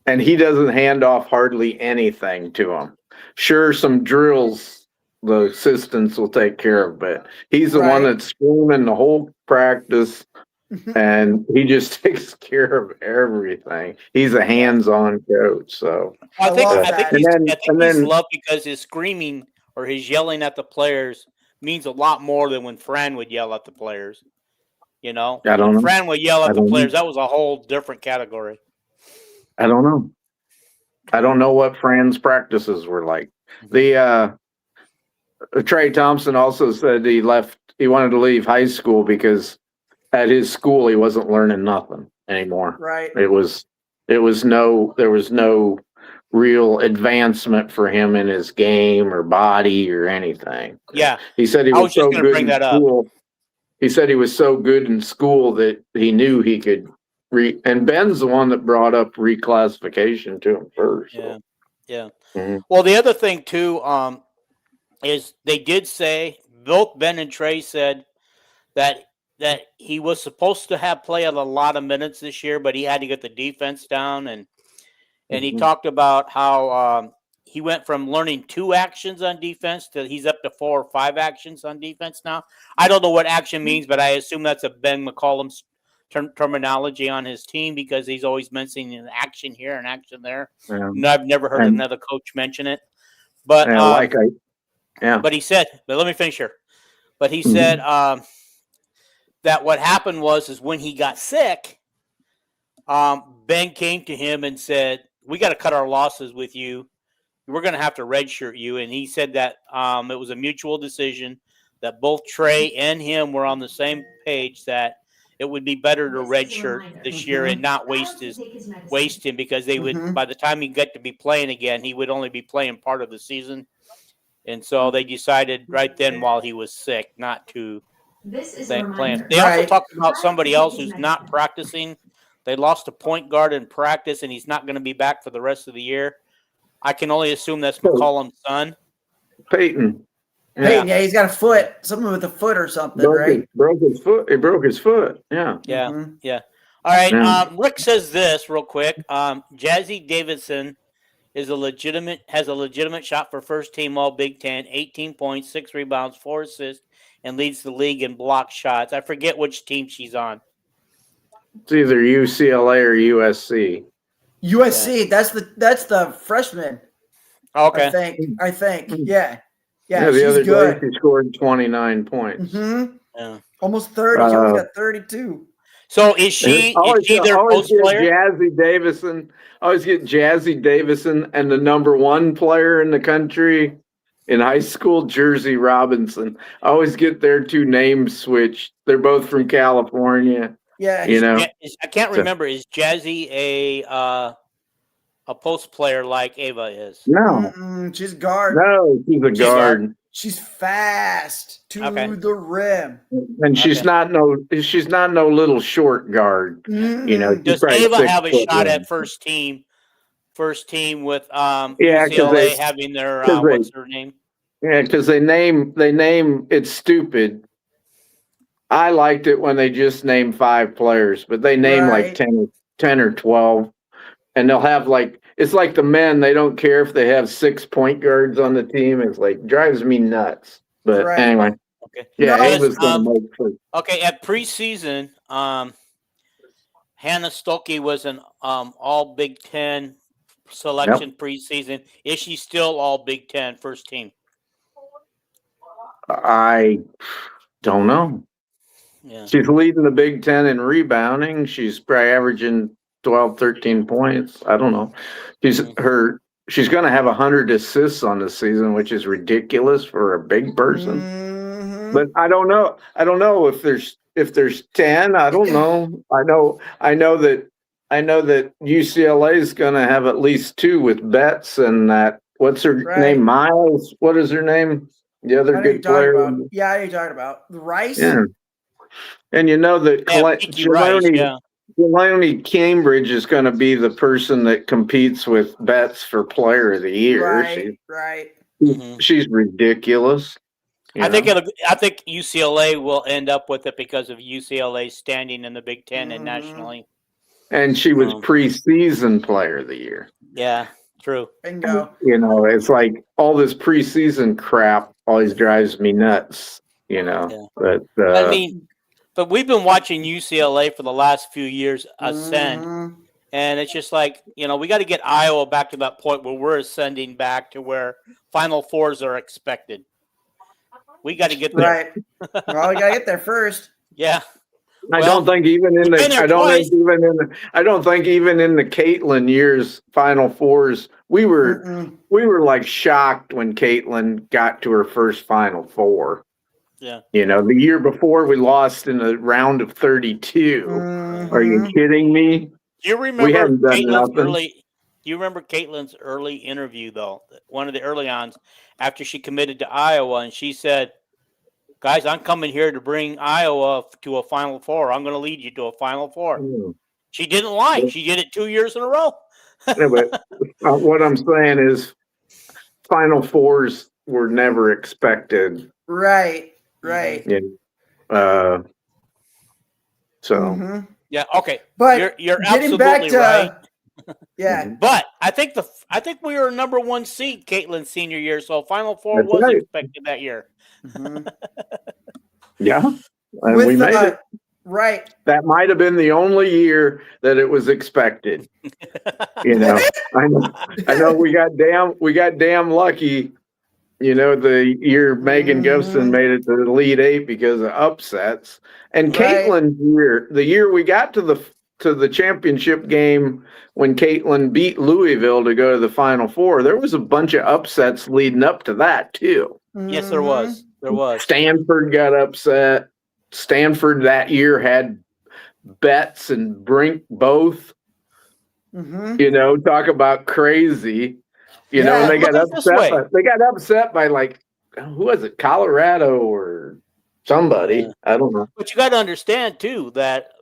and he doesn't hand off hardly anything to them. Sure, some drills the assistants will take care of, but he's the one that's screaming the whole practice, and he just takes care of everything. He's a hands-on coach. So I think he's loved because his screaming or his yelling at the players means a lot more than when Fran would yell at the players. I don't know. Fran would yell at the players. That was a whole different category. I don't know. I don't know what Fran's practices were like. The Trey Thompson also said he wanted to leave high school because at his school he wasn't learning nothing anymore. Right. There was no real advancement for him in his game or body or anything. Yeah. He said he was so good in school. He said he was so good in school that he knew he could and Ben's the one that brought up reclassification to him first. Yeah. So. Yeah. Mm-hmm. Well, the other thing too, is they did say, both Ben and Trey said that he was supposed to have played a lot of minutes this year, but he had to get the defense down, and he talked about how he went from learning 2 actions on defense to he's up to 4 or 5 actions on defense now. I don't know what action means, but I assume that's a Ben McCollum's terminology on his team, because he's always mentioning an action here and action there. And I've never heard another coach mention it. But but he said, but let me finish here. But he said that what happened was when he got sick, Ben came to him and said, we got to cut our losses with you. We're going to have to redshirt you. And he said that it was a mutual decision, that both Trey and him were on the same page, that it would be better to redshirt this year and not waste him, because they would, by the time he got to be playing again, he would only be playing part of the season. And so they decided right then, while he was sick, not to play him. They also talked about somebody else who's not practicing. They lost a point guard in practice, and he's not going to be back for the rest of the year. I can only assume that's McCollum's son. Peyton. Yeah, he's got something with a foot or something, right? Broke his foot. He broke his foot. Yeah. Yeah. All right. Yeah. Rick says this real quick. Jazzy Davidson has a legitimate shot for first team All Big Ten. 18 points, 6 rebounds, 4 assists, and leads the league in block shots. I forget which team she's on. It's either UCLA or USC. USC. That's the freshman. Okay. I think. Yeah. Yeah, the she's other good. day she scored 29 points. Mm-hmm. Yeah. Almost 30. She almost got 32. So is she their post player? Jazzy Davison. I always get Jazzy Davison and the number 1 player in the country in high school, Jersey Robinson. I always get their 2 names switched. They're both from California. Yeah. You know, I can't remember. Is Jazzy a post player like Ava is? No. She's guard. No, she's a guard. She's fast to the rim. And she's not no little short guard. Mm-hmm. You know, does Ava have a shot at first team with UCLA having their what's her name? Yeah, because they name it's stupid. I liked it when they just named 5 players, but they name like 10 or 12, and they'll have it's like the men. They don't care if they have 6 point guards on the team. It's like drives me nuts. But anyway, okay, yeah, it was going to make sense. Okay, at preseason, Hannah Stokey was an All Big Ten selection preseason. Is she still All Big Ten first team? I don't know. Yeah. She's leading the Big Ten in rebounding. She's probably averaging 12, 13 points. I don't know. She's going to have 100 assists on the season, which is ridiculous for a big person. Mm-hmm. But I don't know. I don't know if there's 10. I don't know. I know that UCLA is going to have at least 2 with Betts and that. What's her name? Miles. What is her name? The other good player. I know you're talking about the Rice. Yeah. And you know that Jelani Cambridge is going to be the person that competes with Betts for Player of the Year. Right. She's ridiculous. I think UCLA will end up with it because of UCLA's standing in the Big Ten and nationally. And she was preseason Player of the Year. Yeah, true. Bingo. You know, it's like all this preseason crap always drives me nuts. You know, but I mean. But we've been watching UCLA for the last few years ascend, and it's just like, you know, we got to get Iowa back to that point where we're ascending back to where Final Fours are expected. We got to get there. Right. Well, we got to get there first. Yeah. I don't think even in the Caitlin years Final Fours we were like shocked when Caitlin got to her first Final Four. Yeah. You know, the year before we lost in the round of 32. Are you kidding me? Do you remember Caitlin's early interview though? One of the early ons after she committed to Iowa, and she said, "Guys, I'm coming here to bring Iowa to a Final Four. I'm going to lead you to a Final Four." She didn't lie. She did it 2 years in a row. Yeah, but what I'm saying is Final Fours were never expected. Right. Yeah. Yeah. Okay. But you're absolutely right. Yeah. But I think we were number 1 seed Caitlin's senior year, so Final Four was expected that year. Yeah. And we made it. Right. That might have been the only year that it was expected. You know, I know we got damn lucky. You know, the year Megan Gibson made it to the Elite 8 because of upsets, and Caitlin's year, the year we got to the championship game when Caitlin beat Louisville to go to the Final Four, there was a bunch of upsets leading up to that too. Yes, there was. Stanford got upset. Stanford that year had Betts and Brink both. You know, talk about crazy. You know, and they got upset. They got upset by like, who was it, Colorado or somebody? Yeah. I don't know. But you got to understand too that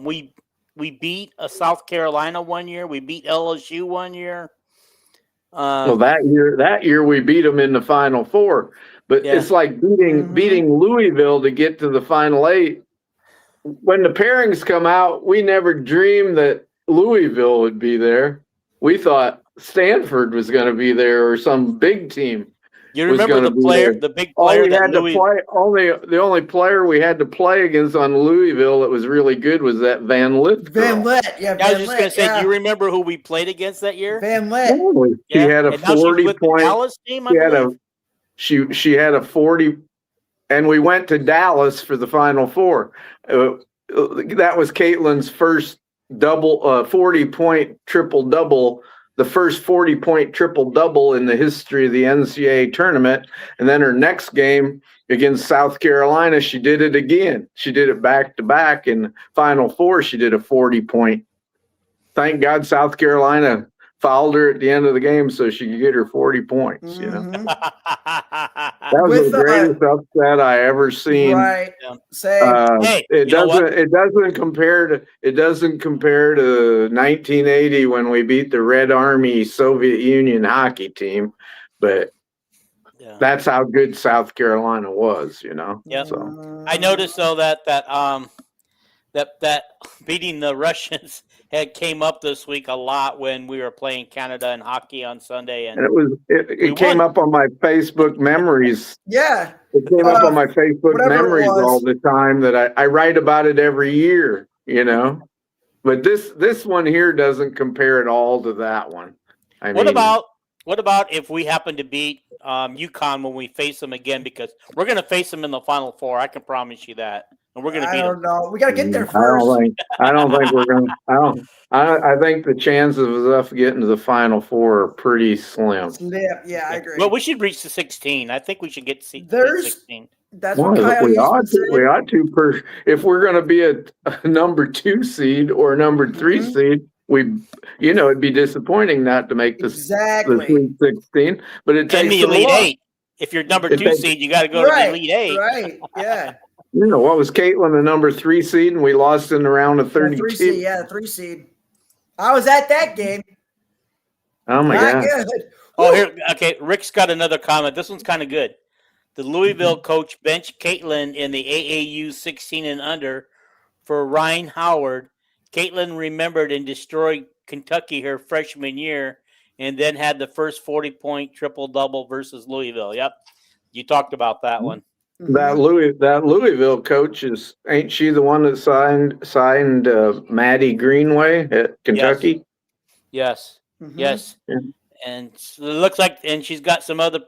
we beat South Carolina one year. We beat LSU one year. Well, that year we beat them in the Final Four. But it's like beating Louisville to get to the Final 8 when the pairings come out, we never dreamed that Louisville would be there. We thought Stanford was going to be there or some big team. You remember the big player that the only player we had to play against on Louisville that was really good was that Van Lith. Van Lith, yeah. I was just going to say, do you remember who we played against that year? Van Lith. She had a 40-point Dallas team. She had a 40, and we went to Dallas for the Final Four. That was Caitlin's first 40-point triple-double, the first 40-point triple-double in the history of the NCAA tournament. And then her next game against South Carolina, she did it again. She did it back-to-back. In the Final Four, she did a 40-point. Thank God South Carolina fouled her at the end of the game so she could get her 40 points, you know. That was the greatest upset I ever seen. Right. It doesn't compare to 1980 when we beat the Red Army Soviet Union hockey team, but that's how good South Carolina was, you know. Yeah. So I noticed though that beating the Russians had came up this week a lot when we were playing Canada in hockey on Sunday, and it came up on my Facebook memories. Yeah, it came up on my Facebook memories all the time. That I write about it every year, you know. But this one here doesn't compare at all to that one. What about if we happen to beat UConn when we face them again? Because we're going to face them in the Final Four. I can promise you that. And we're going to beat them. I don't know. We got to get there first. I don't think we're going to. I think the chances of us getting to the Final Four are pretty slim. Yeah, I agree. Well, we should reach the 16. I think we should get to 16. That's what we ought to. If we're going to be a number 2 seed or a number 3 seed, it'd be disappointing not to make the Sweet 16. But it takes the Elite 8. If you're number 2 seed, you got to go to the Elite 8. Right. Yeah. What was Caitlin, the number 3 seed, and we lost in the round of 32? 3 seed, yeah, 3 seed. I was at that game. Oh my God! Good. Oh, here, okay. Rick's got another comment. This one's kind of good. The Louisville coach benched Caitlin in the AAU 16 and under for Ryan Howard. Caitlin remembered and destroyed Kentucky her freshman year, and then had the first 40-point triple-double versus Louisville. Yep, you talked about that one. That Louisville coach ain't she the one that signed Maddie Greenway at Kentucky? Yes. Yes. Yeah. And it looks like, and she's got some other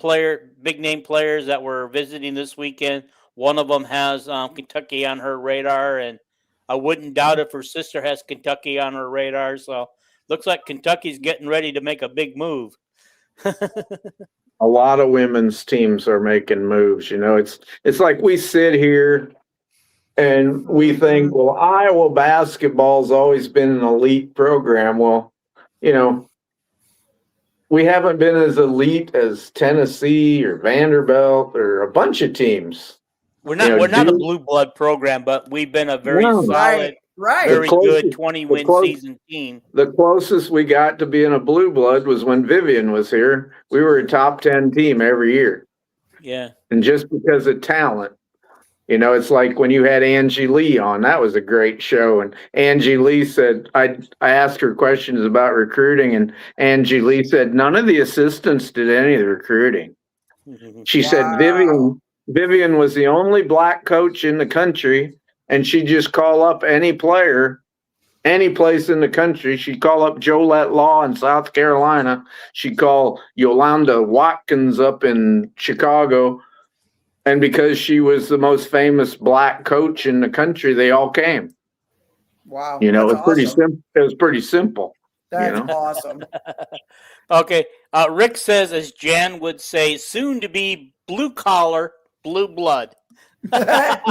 big name players that were visiting this weekend. One of them has Kentucky on her radar, and I wouldn't doubt if her sister has Kentucky on her radar. So looks like Kentucky's getting ready to make a big move. A lot of women's teams are making moves. It's like we sit here and we think, well, Iowa basketball's always been an elite program. Well, we haven't been as elite as Tennessee or Vanderbilt or a bunch of teams. We're not a blue blood program, but we've been a very solid, very good 20-win season team. The closest we got to being a blue blood was when Vivian was here. We were a top 10 team every year. Yeah. And just because of talent, it's like when you had Angie Lee on, that was a great show. And Angie Lee said, I asked her questions about recruiting, and Angie Lee said, none of the assistants did any of the recruiting. She said Vivian was the only black coach in the country, and she'd just call up any player, any place in the country. She'd call up Jolette Law in South Carolina. She'd call Yolanda Watkins up in Chicago. And because she was the most famous black coach in the country, they all came. Wow. It was pretty simple. It was pretty simple. That's awesome. Okay. Rick says, as Jan would say, soon to be blue collar, blue blood. That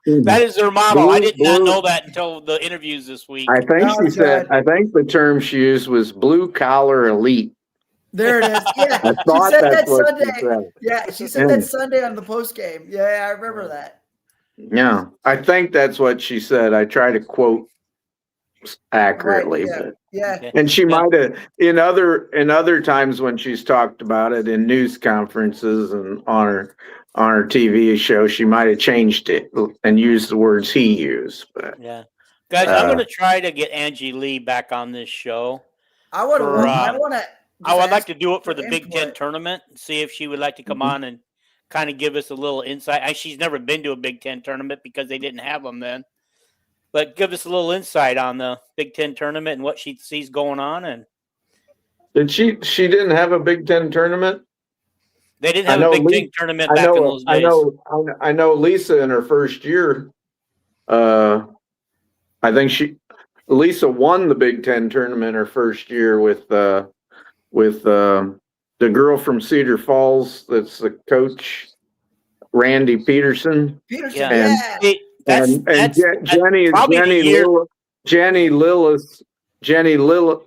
is their motto. I did not know that until the interviews this week. I think the term she used was blue collar elite. There it is. Yeah, I thought she said that Sunday. She said. Yeah, she said that Sunday on the post game. Yeah, I remember that. Yeah, I think that's what she said. I try to quote accurately, Right, yeah. but Yeah. Okay. and she Now, might have in other times when she's talked about it in news conferences and on her TV show, she might have changed it and used the words he used. But yeah, guys, I'm uh, going to try to get Angie Lee back on this show. I would For, I want to I would like to do it for for the Big Ten input. tournament. See if she would like to come Mhm. on and kind of give us a little insight. She's never been to a Big Ten tournament because they didn't have them then. But give us a little insight on the Big Ten tournament and what she sees going on. And did she didn't have a Big Ten tournament? they didn't I have a know Big Lee, Ten tournament back in those days. I know Lisa in her first year. I think Lisa won the Big Ten tournament her first year with the girl from Cedar Falls that's the coach, Randy Peterson. Peterson, Yeah. And yeah. See, that's probably the year. Jenny Lillis.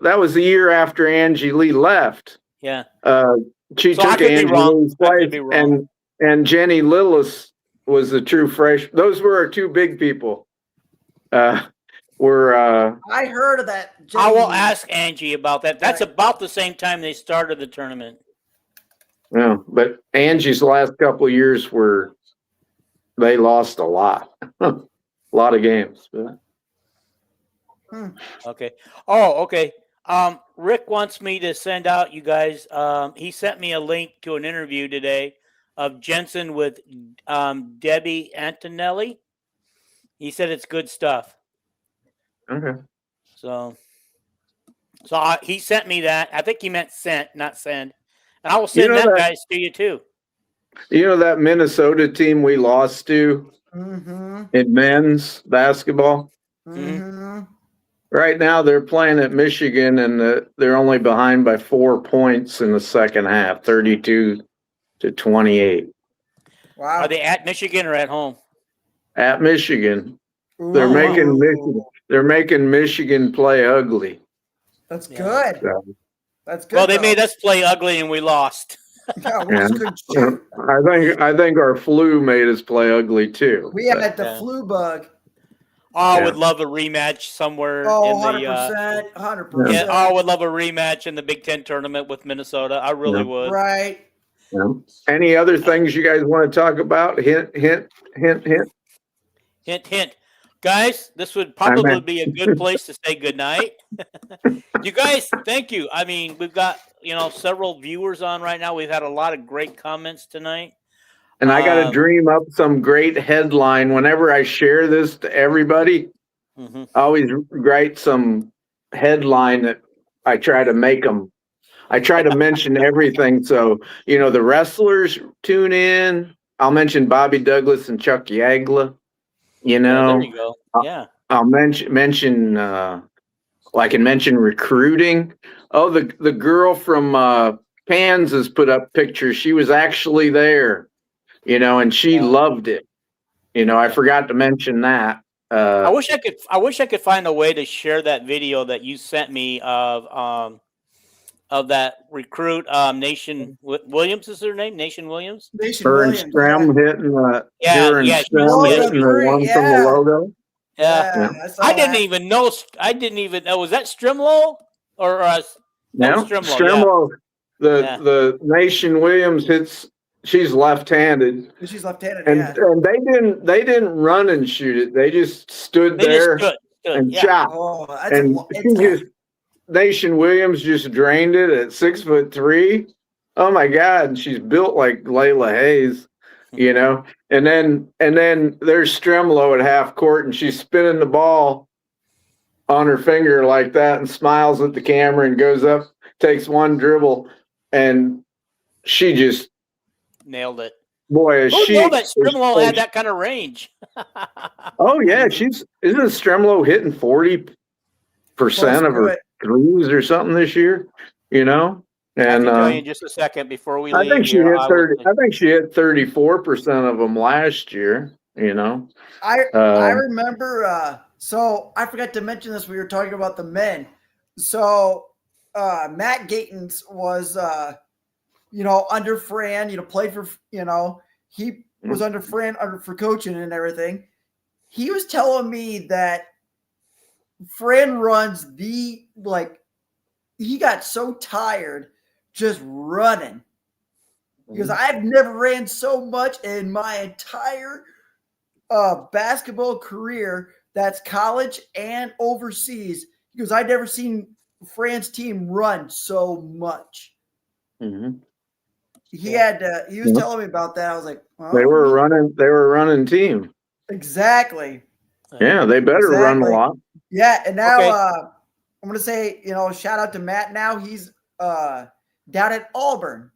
That was the year after Angie Lee left. Yeah. She So I took could be Angie wrong. Lee's I could place, be wrong. and Jenny Lillis was the true fresh. Those were our two big people. I heard of that. I will Jenny. ask Angie about that. That's Right. about the same time they started the tournament. Yeah, but Angie's last couple of years they lost a lot, a lot of games. Okay. Oh, okay. Rick wants me to send out you guys. He sent me a link to an interview today of Jensen with Debbie Antonelli. He said it's good stuff. Okay. So he sent me that. I think he meant sent, not send. And I will You send know them that- guys to you too. You know that Minnesota team we lost to Mm-hmm. in men's basketball? Mm-hmm. Right now they're playing at Michigan and they're only behind by 4 points in the second half, 32-28. Wow. Are they at Michigan or at home? At Michigan. They're Ooh. making Michigan play ugly. That's Yeah. good. So, That's good. Well, they though. made us play ugly and we lost. Yeah, we Yeah. just couldn't shoot. I think our flu made us play ugly too. We had but- the Yeah. flu bug. Oh, I Yeah. would love a rematch somewhere Oh, in the 100%. yeah, 100%. I would love a rematch in the Big Ten tournament with Minnesota. I really Yeah. would. Right. Yeah. Any other things you guys want to talk about? Hint, hint, hint, hint. Hint, hint. Guys, this would probably be a good place to say goodnight. You guys, thank you. I mean, we've got, several viewers on right now. We've had a lot of great comments tonight. And I got to dream up some great headline whenever I share this to everybody. Mhm. I always write some headline that I try to make them. I try to mention everything. So, the wrestlers tune in. I'll mention Bobby Douglas and Chuck Yagla. Yeah, there you go. Yeah. I'll mention I can mention recruiting. Oh, the girl from Kansas put up pictures. She was actually there, and she loved it. I forgot to mention that. I wish I could find a way to share that video that you sent me of that recruit Nation Williams is her name? Nation Williams? Nation Her and Williams, Stram hitting the Yeah, her and yeah, Stram yeah. hitting the one from the logo. Yeah. I saw I didn't that. even know. Was that Strimlow or No, Strimlow, yeah. the Nation Williams hits. She's left-handed, She's left-handed. and Yeah. and they didn't run and shoot it. They just stood They there just stood, and yeah. shot. Oh, that's And Nation Williams just drained it at 6'3". Oh my God! And she's built like Layla Hayes, And then there's Stremlow at half court, and she's spinning the ball on her finger like that, and smiles at the camera, and goes up, takes one dribble, and she just Nailed it. boy. Who knew that Strimlow had that kind of range? Oh yeah, isn't Stremlow hitting 40% of her threes or something this year? And I'll tell you in just a second before we leave. I think she hit 30. I think she hit 34% of them last year. I remember. So I forgot to mention this. We were talking about the men. So Matt Gatens was, under Fran. Played for. He was under Fran for coaching and everything. He was telling me that Fran runs he got so tired just running. Because I've never ran so much in my entire basketball career. That's college and overseas. Because I'd never seen Fran's team run so much. Mm-hmm. He was telling me about that. I was like, well, they were a running team. Exactly. Yeah, they better run a lot. Yeah, and now I'm gonna say, shout out to Matt. Now he's down at Auburn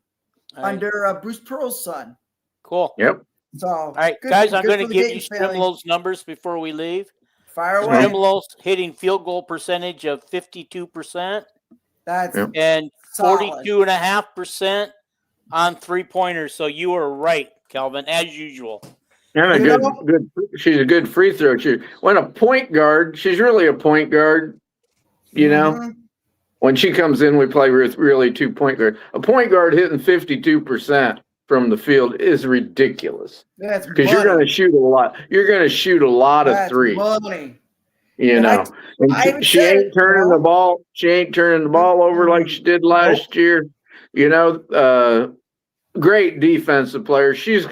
under Bruce Pearl's son. Cool. Yep. So all right, guys, I'm going to give you Strimlow's numbers before we leave. Fire away. Strimlow's hitting field goal percentage of 52%. That's and 42.5% on 3-pointers. So you were right, Calvin, as usual. And she's a good free throw shooter. When a point guard, she's really a point guard. When she comes in, we play with really 2 point guard. A point guard hitting 52% from the field is ridiculous. Because you're going to shoot a lot. You're going to shoot a lot of threes. Money. She ain't turning the ball. She ain't turning the ball over like she did last year. Great defensive player. She'll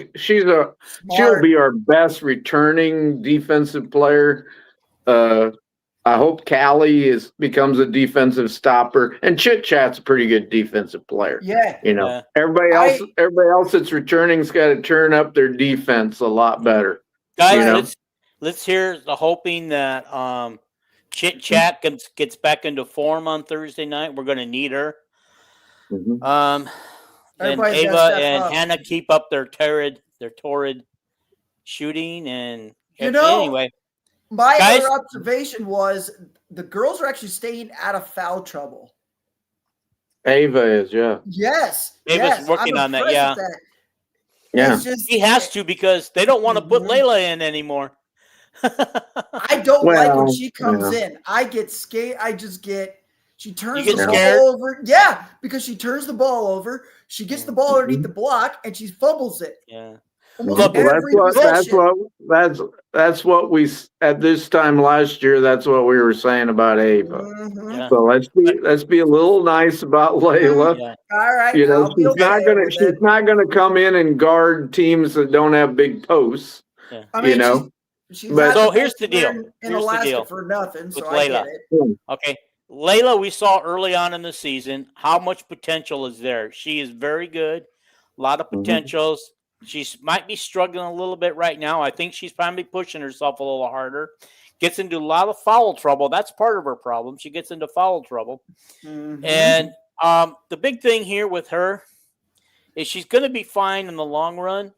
be our best returning defensive player. I hope Callie becomes a defensive stopper, and Chit Chat's a pretty good defensive player. Yeah, everybody else that's returning's got to turn up their defense a lot better. Guys, let's hear the hoping that Chit Chat gets back into form on Thursday night. We're going to need her. Mm-hmm. And Ava and Hannah keep up their torrid shooting, and anyway. My other observation was the girls are actually staying out of foul trouble. Ava is, yeah. Yes. Ava's working on that, yeah. Yeah. He has to because they don't want to put Layla in anymore. I don't like when she comes in. I get scared. She turns the ball over. Yeah, because she turns the ball over. She gets the ball underneath the block and she fumbles it. Yeah. That's what we at this time last year. That's what we were saying about Ava. Mm-hmm. Yeah. So let's be a little nice about Layla. Yeah. All right. She's not gonna come in and guard teams that don't have big posts. Yeah. So here's the deal. In Alaska for nothing. So Layla. I get it. Okay. Layla, we saw early on in the season how much potential is there. She is very good. A lot of potentials. Mm-hmm. She might be struggling a little bit right now. I think she's probably pushing herself a little harder. Gets into a lot of foul trouble. That's part of her problem. She gets into foul trouble. Mm-hmm. And the big thing here with her is she's going to be fine in the long run.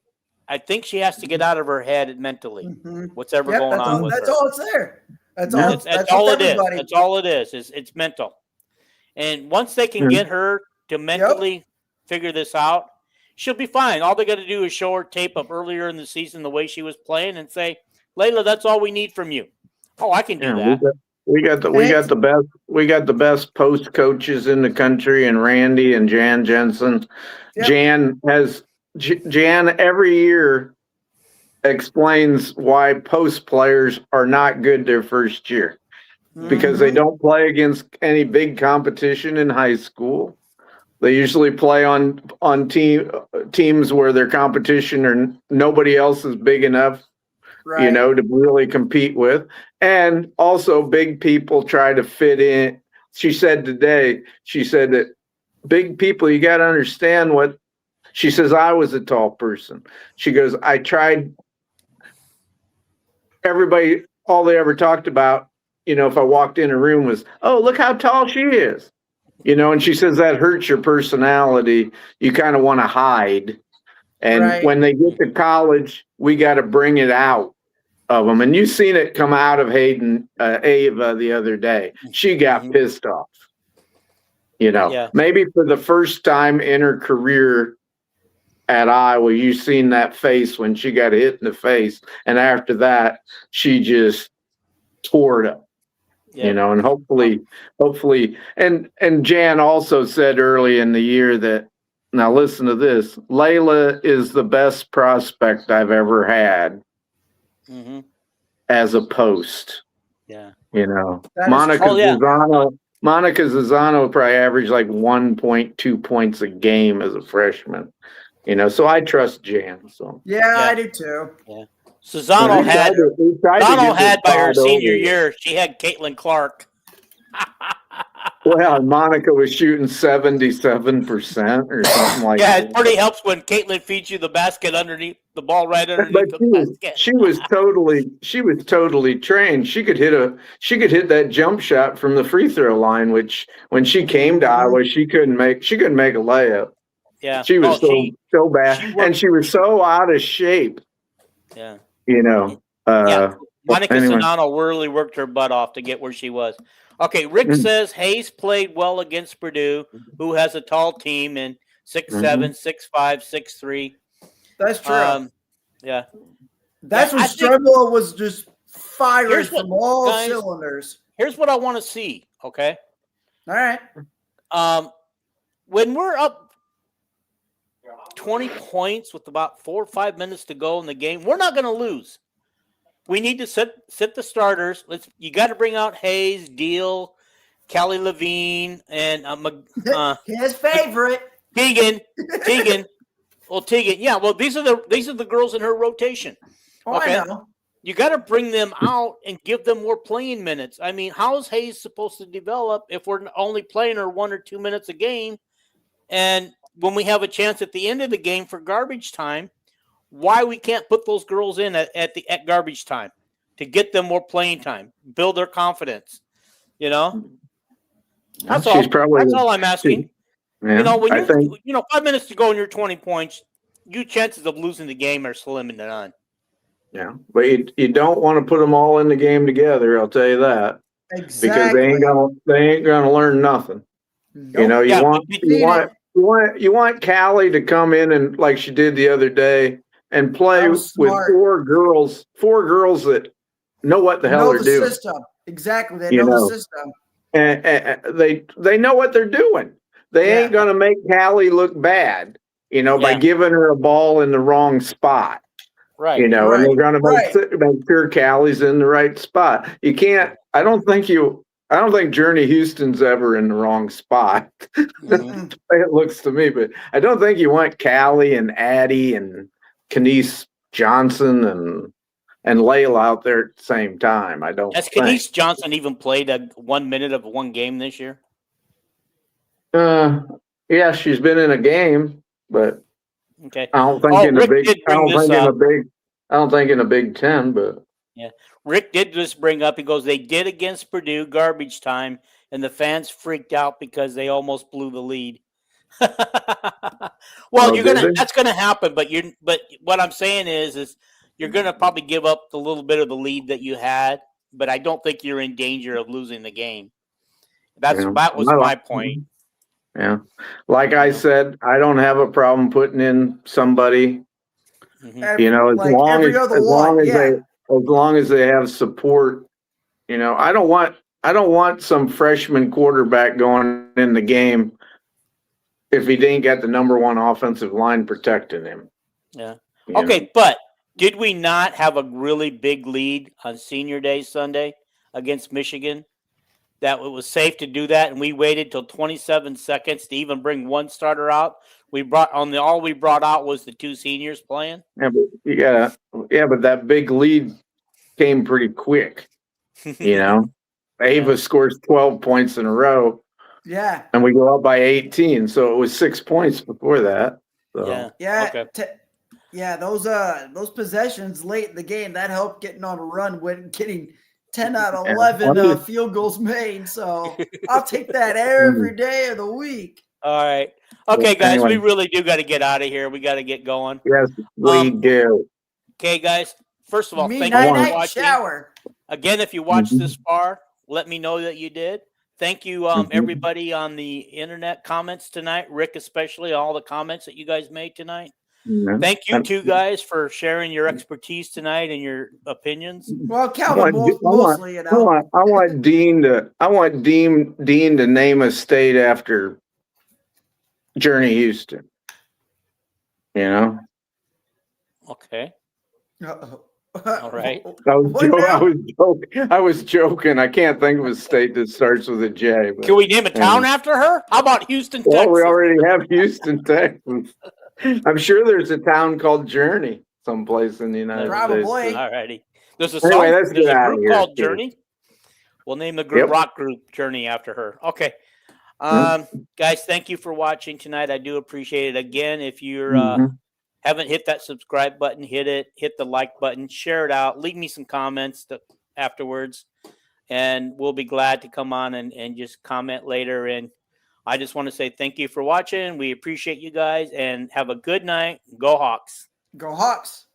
I think she has to get out of her head mentally. What's ever going on with her. That's all it's there. That's all it is. That's all it is. It's mental. And once they can get her to mentally figure this out, she'll be fine. All they got to do is show her tape of earlier in the season, the way she was playing, and say, "Layla, that's all we need from you." Oh, I can do that. We got the best post coaches in the country, and Randy and Jan Jensen. Yep. Jan every year explains why post players are not good their first year because they don't play against any big competition in high school. They usually play on teams where their competition or nobody else is big enough, to really compete with. And also big people try to fit in. She said that big people, you got to understand what she says. I was a tall person. She goes, I tried. Everybody, all they ever talked about, if I walked in a room was, oh, look how tall she is. And she says that hurts your personality. You kind of want to hide. And when they get to college, we got to bring it out of them. And you've seen it come out of Ava the other day. She got pissed off. Maybe for the first time in her career at Iowa, you've seen that face when she got hit in the face. And after that, she just tore it up. And hopefully, and Jan also said early in the year that, now listen to this, Layla is the best prospect I've ever had as a post. Yeah. You know, That is- Monica Oh, yeah. Zazano probably averaged like 1.2 points a game as a freshman. You know, so I trust Jan. So Yeah, Yeah. I do too. Susano We had tried to Susano get had this by her spot senior over. year, she had Caitlin Clark. Well, Monica was shooting 77% or something like Yeah, that. it pretty helps when Caitlin feeds you the basket underneath the ball right But underneath the basket. she was totally trained. She could hit that jump shot from the free throw line, which when she came to Iowa, she couldn't make a layup. Yeah. She was so bad, she and worked. she was so out of shape. Yeah. You know. Yeah. Monica Anyway. Sonano really worked her butt off to get where she was. Okay, Rick says Hayes played well against Purdue, who has a tall team and 6'7", 6'5", 6'3". That's true. Yeah. That's I when think- Strudwell was just firing Here's what- from all guys- cylinders. Here's what I want to see, okay? All right. When we're up 20 points with about 4 or 5 minutes to go in the game, we're not going to lose. We need to sit the starters. You got to bring out Hayes, Deal, Callie Levine, and His favorite. Tegan. Well, Tegan. Yeah. Well, these are the girls in her rotation. Oh, Okay. I know. You got to bring them out and give them more playing minutes. I mean, how is Hayes supposed to develop if we're only playing her 1 or 2 minutes a game? And when we have a chance at the end of the game for garbage time, why we can't put those girls in at garbage time to get them more playing time, build their confidence, you know? That's all. That's all I'm asking. Yeah, You know, when I think 5 minutes to go and you're 20 points, your chances of losing the game are slim to none. yeah, but you don't want to put them all in the game together. I'll tell you that Exactly. because they ain't gonna learn nothing. Nope. You know, Yeah, you want Callie to come in and like she did the other day and play That with was smart. four girls that know what the hell know they're the doing. system. Exactly. They You know know. the system. And they know what they're doing. They ain't Yeah. gonna make Callie look bad, you know, by Yeah. giving her a ball in the wrong spot. Right. You know, Right, and they're gonna right. make sure Callie's in the right spot. You can't. I don't think Journey Houston's ever in the wrong spot. Mhm. It looks to me, but I don't think you want Callie and Addie and Kenise Johnson and Layla out there at the same time. I don't Has think. Kenise Johnson even played 1 minute of one game this year? Yeah, she's been in a game, but Okay. I don't think Rick did bring this up. I don't think in a Big Ten, but Rick did just bring up. He goes, they did against Purdue garbage time, and the fans freaked out because they almost blew the lead. Well, did they? that's gonna happen, but what I'm saying is you're gonna probably give up the little bit of the lead that you had, but I don't think you're in danger of losing the game. That was my point. Yeah, like I said, I don't have a problem putting in somebody. Mhm. You know, as every other one. long as they have support. You know, I don't want some freshman quarterback going in the game if he didn't get the number one offensive line protecting him. Yeah. You know? Okay, but did we not have a really big lead on Senior Day Sunday against Michigan? That it was safe to do that, and we waited till 27 seconds to even bring one starter out. All we brought out was the two seniors playing. Yeah, but that big lead came pretty quick. You know, Ava scores 12 points in a row. Yeah. And we go up by 18, so it was 6 points before that. So. Yeah. Yeah. Okay. Those possessions late in the game that helped getting on a run when getting 10 out of 11 field goals made. So I'll take that every day of the week. All right. Okay, guys, Anyway. we really do got to get out of here. We got to get going. Yes, we do. Okay, guys. First of all, thank you night for night watching. shower. Again, if you watched this far, let me know that you did. Thank you, everybody on the internet comments tonight. Rick, especially, all the comments that you guys made tonight. Thank you two guys for sharing your expertise tonight and your opinions. Well, Calvin, mostly, you know. I want Dean to name a state after Journey Houston. You know. Okay. All right. I was joking. I can't think of a state that starts with a J. But, Can we name a town after her? How about Houston, well, Texas? we already have Houston, Texas. I'm sure there's a town called Journey someplace in the United Probably. States. All righty. There's a Anyway, song. let's There's get a out of group here, called Steve. Journey. We'll name the group Yep. rock group Journey after her. Okay. Guys, thank you for watching tonight. I do appreciate it. Again, if you're haven't hit that subscribe button, hit it. Hit the like button. Share it out. Leave me some comments afterwards, and we'll be glad to come on and just comment later. And I just want to say thank you for watching. We appreciate you guys, and have a good night. Go Hawks. Go Hawks.